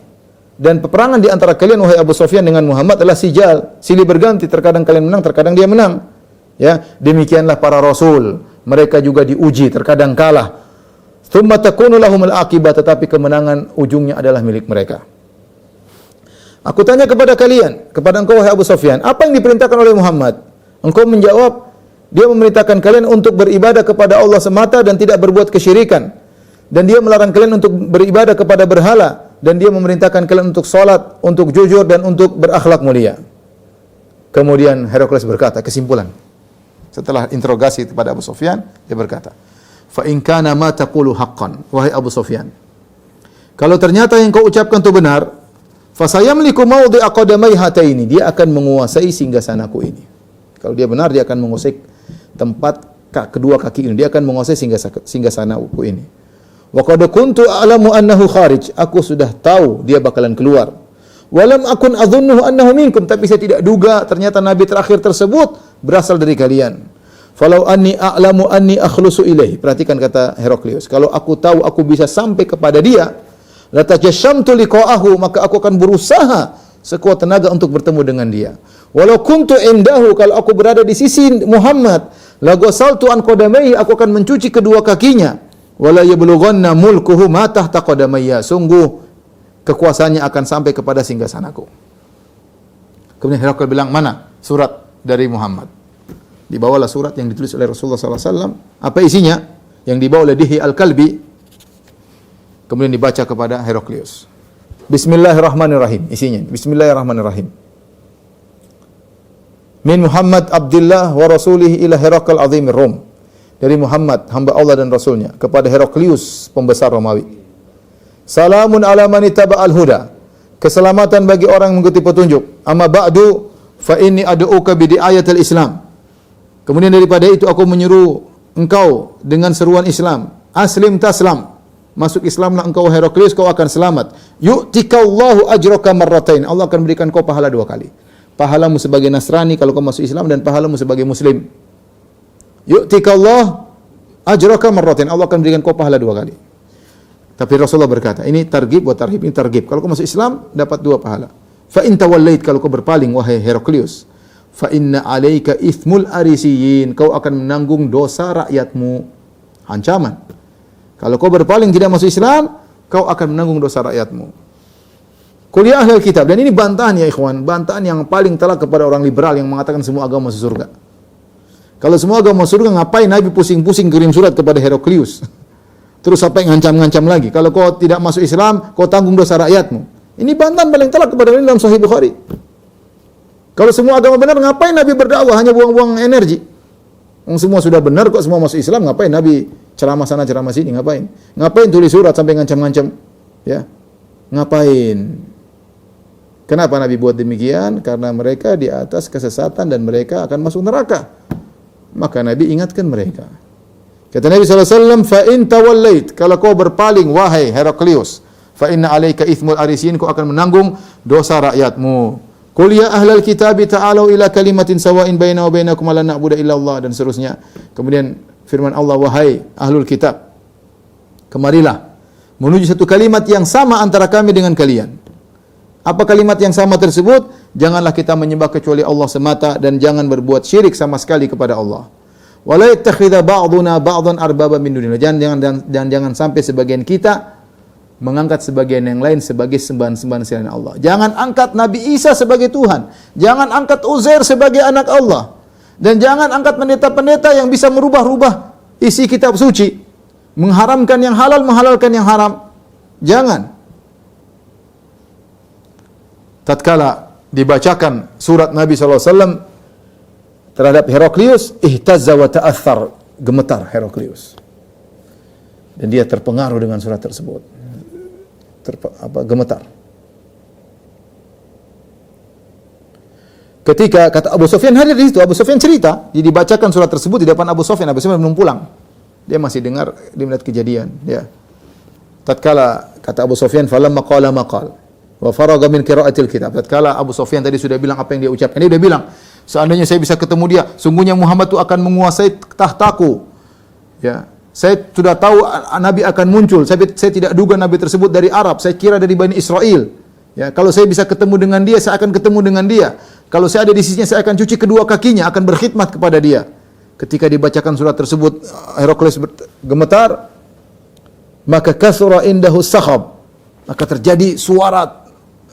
Dan peperangan di antara kalian, wahai Abu Sufyan, dengan Muhammad adalah sijal, silih berganti, terkadang kalian menang, terkadang dia menang. Ya, demikianlah para rasul, mereka juga diuji, terkadang kalah. Tsumma takunu lahumul aqibah, tetapi kemenangan ujungnya adalah milik mereka. Aku tanya kepada kalian, kepada engkau wahai Abu Sufyan, apa yang diperintahkan oleh Muhammad? Engkau menjawab, dia memerintahkan kalian untuk beribadah kepada Allah semata dan tidak berbuat kesyirikan. Dan dia melarang kalian untuk beribadah kepada berhala, dan dia memerintahkan kalian untuk salat, untuk jujur dan untuk berakhlak mulia. Kemudian Heraklius berkata, kesimpulan. Setelah interogasi kepada Abu Sufyan, dia berkata, "Fa in kana ma taqulu haqqan." Wahai Abu Sufyan, kalau ternyata yang kau ucapkan itu benar, fasayamliku mawdi'a qadamai hataini, dia akan menguasai singgasanaku ini. Kalau dia benar, dia akan menguasai tempat kedua kaki ini, dia akan menguasai singgasanaku ini. Wa qad kuntu a'lamu annahu kharij, aku sudah tahu dia bakalan keluar. Walam akun adhunnuhu annahu minkum, tapi saya tidak duga ternyata nabi terakhir tersebut berasal dari kalian. Falau anni a'lamu anni akhlusu ilaihi, perhatikan kata Heraklius, kalau aku tahu aku bisa sampai kepada dia, la tajashamtu liqa'ahu, maka aku akan berusaha sekuat tenaga untuk bertemu dengan dia. Walau kuntu indahu, kalau aku berada di sisi Muhammad, la ghasaltu an qadamaihi, aku akan mencuci kedua kakinya. Wala yablughanna mulkuhu ma tahta qadamayya, sungguh kekuasaannya akan sampai kepada singgasanaku. Kemudian Heraklius bilang, mana surat dari Muhammad? Dibawalah surat yang ditulis oleh Rasulullah SAW. Apa isinya? Yang dibawa oleh Dihya Al-Kalbi. Kemudian dibaca kepada Heraklius. Bismillahirrahmanirrahim. Isinya, Bismillahirrahmanirrahim. Min Muhammad Abdullah wa Rasulih ila Herakl azimir Rum. Dari Muhammad, hamba Allah dan Rasulnya, kepada Heraklius, pembesar Romawi. Salamun ala man ittaba'al huda. Keselamatan bagi orang yang mengikuti petunjuk. Amma ba'du fa inni ad'uka bi ayatil Islam. Kemudian daripada itu aku menyuruh engkau dengan seruan Islam. Aslim taslam. Masuk Islamlah engkau Heraklius, kau akan selamat. Yu'tikallahu ajraka marratain. Allah akan berikan kau pahala 2 kali. Pahalamu sebagai Nasrani kalau kau masuk Islam, dan pahalamu sebagai Muslim. Yu'tikallahu ajraka marratain. Allah akan berikan kau pahala 2 kali. Tapi Rasulullah berkata, ini targhib wa tarhib, ini targhib. Kalau kau masuk Islam dapat 2 pahala. Fa in tawallait, kalau kau berpaling wahai Heraklius, fa inna 'alaika ithmul arisiyin, kau akan menanggung dosa rakyatmu. Ancaman. Kalau kau berpaling tidak masuk Islam, kau akan menanggung dosa rakyatmu. Kuliah ahlul kitab, dan ini bantahan ya ikhwan, bantahan yang paling telak kepada orang liberal yang mengatakan semua agama masuk surga. Kalau semua agama masuk surga, ngapain Nabi pusing-pusing kirim surat kepada Heraklius? Terus sampai ngancam-ngancam lagi. Kalau kau tidak masuk Islam, kau tanggung dosa rakyatmu. Ini bantahan paling telak kepada ini dalam Sahih Bukhari. Kalau semua agama benar, ngapain Nabi berdakwah? Hanya buang-buang energi. Semua sudah benar kok, semua masuk Islam, ngapain Nabi ceramah sana ceramah sini, ngapain? Ngapain tulis surat sampai ngancam-ngancam? Ya. Ngapain? Kenapa Nabi buat demikian? Karena mereka di atas kesesatan dan mereka akan masuk neraka. Maka Nabi ingatkan mereka. Kata Nabi SAW, fa in tawallait, kalau kau berpaling wahai Heraklius, fa inna 'alaika ithmul arisin, kau akan menanggung dosa rakyatmu. Qul ya ahlal kitabi ta'alu ila kalimatin sawa'in baina wa bainakum la na'budu illa Allah, dan seterusnya. Kemudian firman Allah, wahai ahlul kitab, Kemarilah menuju satu kalimat yang sama antara kami dengan kalian. Apa kalimat yang sama tersebut? Janganlah kita menyembah kecuali Allah semata dan jangan berbuat syirik sama sekali kepada Allah. Wala yattakhidha ba'duna ba'dhan arbaba min dunillah. Jangan sampai sebagian kita mengangkat sebagian yang lain sebagai sembahan-sembahan selain Allah. Jangan angkat Nabi Isa sebagai Tuhan. Jangan angkat Uzair sebagai anak Allah. Dan jangan angkat pendeta-pendeta yang bisa merubah-rubah isi kitab suci. Mengharamkan yang halal, menghalalkan yang haram. Jangan. Tatkala dibacakan surat Nabi SAW terhadap Heraklius, ihtazza wa ta'athar, gemetar Heraklius. Dan dia terpengaruh dengan surat tersebut. Gemetar. Ketika kata Abu Sufyan hadir di situ, Abu Sufyan cerita, dia dibacakan surat tersebut di depan Abu Sufyan belum pulang. Dia masih dengar, dia melihat kejadian, ya. Tatkala kata Abu Sufyan, falamma qala maqal wa faraga min qira'atil kitab. Tatkala Abu Sufyan tadi sudah bilang apa yang dia ucapkan, dia sudah bilang, seandainya saya bisa ketemu dia, sungguhnya Muhammad itu akan menguasai tahtaku. Ya. Saya sudah tahu Nabi akan muncul. Saya tidak duga Nabi tersebut dari Arab. Saya kira dari Bani Israel. Ya, kalau saya bisa ketemu dengan dia, saya akan ketemu dengan dia. Kalau saya ada di sisinya, saya akan cuci kedua kakinya, akan berkhidmat kepada dia. Ketika dibacakan surat tersebut, Heraklius gemetar. Maka kasura indahu sakhab. Maka terjadi suara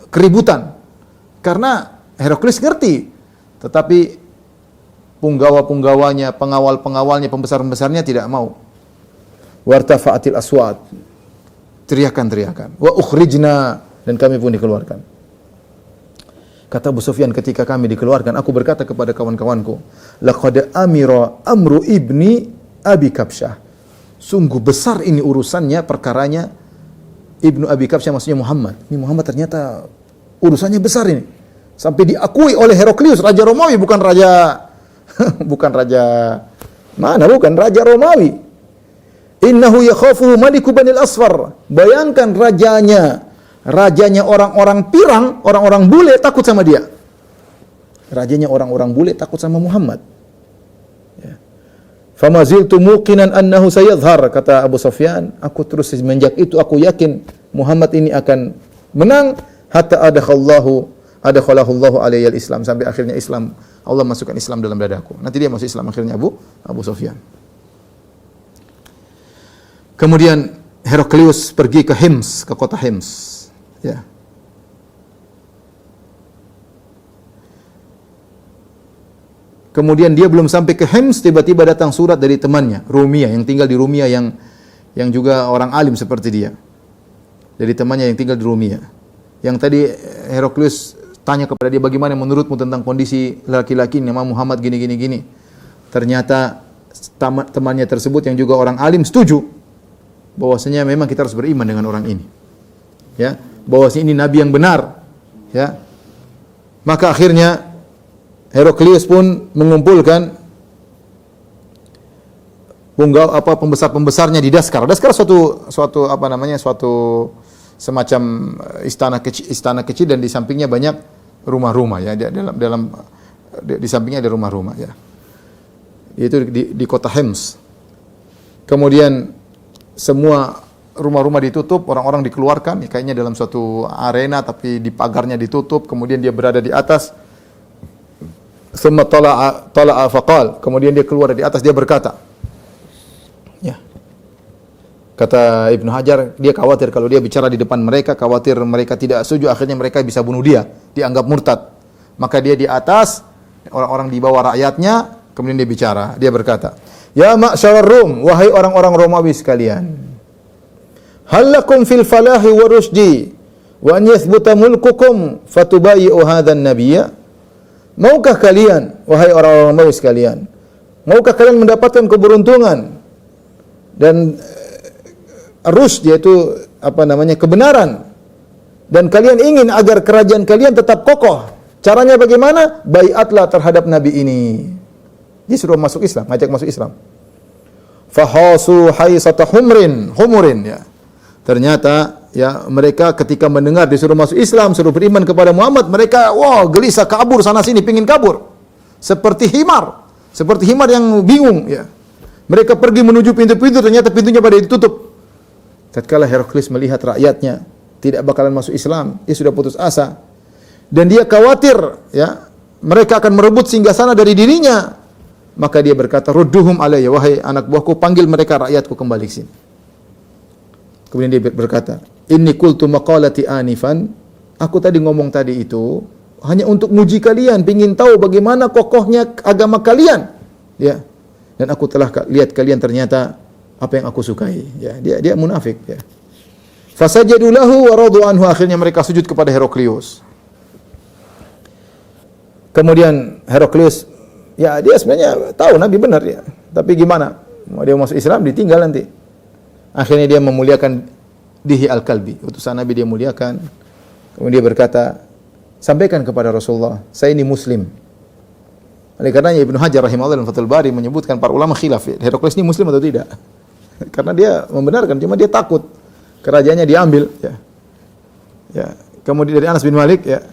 keributan. Karena Heraklius ngerti. Tetapi punggawa-punggawanya, pengawal-pengawalnya, pembesar-pembesarnya tidak mau. Wartafa'atil aswat, teriakan-teriakan. Wa ukhrijna, dan kami pun dikeluarkan. Kata Abu Sufyan, ketika kami dikeluarkan, aku berkata kepada kawan-kawanku, laqad amira amru ibni Abi Kabsyah. Sungguh besar ini urusannya, perkaranya Ibnu Abi Kabsyah, maksudnya Muhammad. Ini Muhammad ternyata urusannya besar ini. Sampai diakui oleh Heraklius, Raja Romawi, bukan raja Raja Romawi. Innahu yakhafuhu maliku Banil Asfar. Bayangkan rajanya orang-orang pirang, orang-orang bule takut sama dia. Rajanya orang-orang bule takut sama Muhammad. Ya. Fama ziltu muqinan annahu sayadhhar, kata Abu Sufyan, aku terus semenjak itu aku yakin Muhammad ini akan menang hatta adakhalahu Allahu alayyal Islam, sampai akhirnya Islam, Allah masukkan Islam dalam dadaku. Nanti dia masuk Islam akhirnya Abu Sufyan. Kemudian Heraklius pergi ke Hims, ke kota Hims. Ya. Kemudian dia belum sampai ke Hims, tiba-tiba datang surat dari temannya, Rumiyah, yang tinggal di Rumiyah, yang juga orang alim seperti dia. Dari temannya yang tinggal di Rumiyah. Yang tadi Heraklius tanya kepada dia, bagaimana menurutmu tentang kondisi laki-laki nama Muhammad gini. Ternyata temannya tersebut yang juga orang alim setuju bahwasanya memang kita harus beriman dengan orang ini. Ya, bahwasanya ini nabi yang benar. Ya. Maka akhirnya Heraklius pun mengumpulkan pembesar-pembesarnya di Daskar. Daskar suatu semacam istana kecil dan di sampingnya banyak rumah-rumah, ya. Di sampingnya ada rumah-rumah, ya. Itu di kota Hims. Kemudian semua rumah-rumah ditutup, orang-orang dikeluarkan, ya, kayaknya dalam suatu arena tapi di pagarnya ditutup, kemudian dia berada di atas. Thumma tala'a faqal, kemudian dia keluar dari atas, dia berkata, ya. Kata Ibnu Hajar, dia khawatir kalau dia bicara di depan mereka, khawatir mereka tidak setuju, akhirnya mereka bisa bunuh dia, dianggap murtad. Maka dia di atas, orang-orang di bawah rakyatnya, kemudian dia bicara, dia berkata, ya ma'syar Rum, wahai orang-orang Romawi sekalian, hal lakum fil falahi wa rusdi wa an yathbuta mulkukum fatubayi'u hadzan nabiyya. Maukah kalian, wahai orang-orang Romawi sekalian, maukah kalian mendapatkan keberuntungan dan rusd, yaitu kebenaran, dan kalian ingin agar kerajaan kalian tetap kokoh? Caranya bagaimana? Baiatlah terhadap nabi ini. Dia suruh masuk Islam, ngajak masuk Islam. Fahasu haisata humurin, ya. Ternyata, ya, mereka ketika mendengar disuruh masuk Islam, suruh beriman kepada Muhammad, mereka gelisah, kabur sana sini, pingin kabur. Seperti himar yang bingung, ya. Mereka pergi menuju pintu-pintu, ternyata pintunya pada ditutup. Tatkala Heraklius melihat rakyatnya tidak bakalan masuk Islam, dia sudah putus asa. Dan dia khawatir, ya, mereka akan merebut singgasana dari dirinya. Maka dia berkata, "Rudduhum alayya, wahai anak buahku, panggil mereka rakyatku kembali ke sini." Kemudian dia berkata, "Inni qultu maqalati anifan." Aku tadi ngomong tadi itu hanya untuk muji kalian, pengin tahu bagaimana kokohnya agama kalian. Ya. Dan aku telah lihat kalian ternyata apa yang aku sukai. Ya, dia munafik, ya. Fasajadu lahu wa radu anhu, akhirnya mereka sujud kepada Heraklius. Kemudian Heraklius, ya dia sebenarnya tahu Nabi benar, ya. Tapi gimana? Dia masuk Islam ditinggal nanti. Akhirnya dia memuliakan Dihya al-Kalbi, utusan Nabi dia muliakan. Kemudian dia berkata, sampaikan kepada Rasulullah, saya ini muslim. Oleh karenanya Ibnu Hajar rahimahullah dalam Fathul Bari menyebutkan para ulama khilaf, Heraklius ini muslim atau tidak. Karena dia membenarkan, cuma dia takut kerajaannya diambil, ya. Ya. Kemudian dari Anas bin Malik, ya,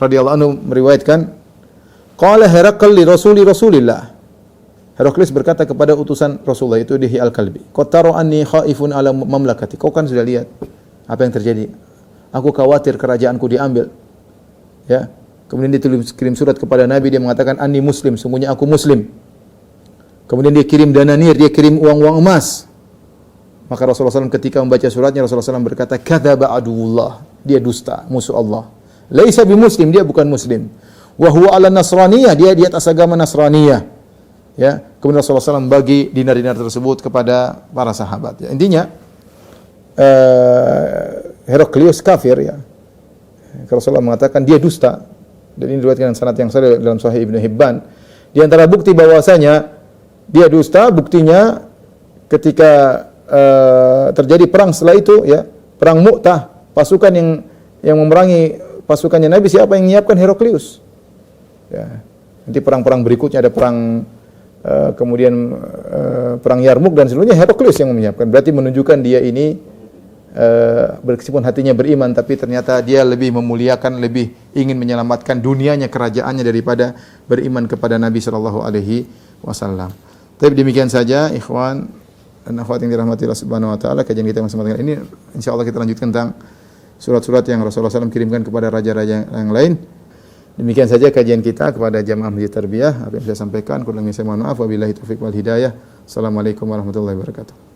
radhiyallahu anhu meriwayatkan, qala Herakl li Rasulillah. Heraklius berkata kepada utusan Rasulullah, itu Dihya al-Kalbi, qad tara anni khaifun ala mamlakati. Kau kan sudah lihat apa yang terjadi. Aku khawatir kerajaanku diambil. Ya. Kemudian dia kirim surat kepada Nabi, dia mengatakan anni muslim, sungguhnya aku muslim. Kemudian dia kirim dananir, dia kirim uang-uang emas. Maka Rasulullah SAW ketika membaca suratnya, Rasulullah SAW berkata, kadzaba aduwullah, dia dusta, musuh Allah. Laisa bimuslim, dia bukan muslim. Wa huwa ala nasraniyah, dia di atas agama Nasraniyah. Ya, kemudian Rasulullah SAW bagi dinar-dinar tersebut kepada para sahabat. Ya, intinya Heraklius kafir, ya. Rasulullah mengatakan dia dusta. Dan ini diriwayatkan dengan sanad yang sahih dalam Sahih Ibnu Hibban. Di antara bukti bahwasanya dia dusta, buktinya ketika terjadi perang setelah itu, ya, perang Mu'tah, pasukan yang memerangi pasukannya Nabi, siapa yang menyiapkan? Heraklius. Ya. Nanti perang-perang berikutnya ada perang kemudian perang Yarmuk dan seluruhnya Heraklius yang menyiapkan. Berarti menunjukkan dia ini meskipun hatinya beriman, tapi ternyata dia lebih memuliakan, lebih ingin menyelamatkan dunianya, kerajaannya daripada beriman kepada Nabi sallallahu alaihi wasallam. Tapi demikian saja ikhwan dan akhwat yang dirahmati Allah Subhanahu wa taala, kajian kita kesempatan ini insyaallah kita lanjutkan tentang surat-surat yang Rasulullah SAW kirimkan kepada raja-raja yang lain. Demikian saja kajian kita kepada jamaah Masjid Tarbiyah. Apa yang saya sampaikan kurang lebih saya mohon maaf. Wabillahi taufiq wal hidayah. Assalamualaikum warahmatullahi wabarakatuh.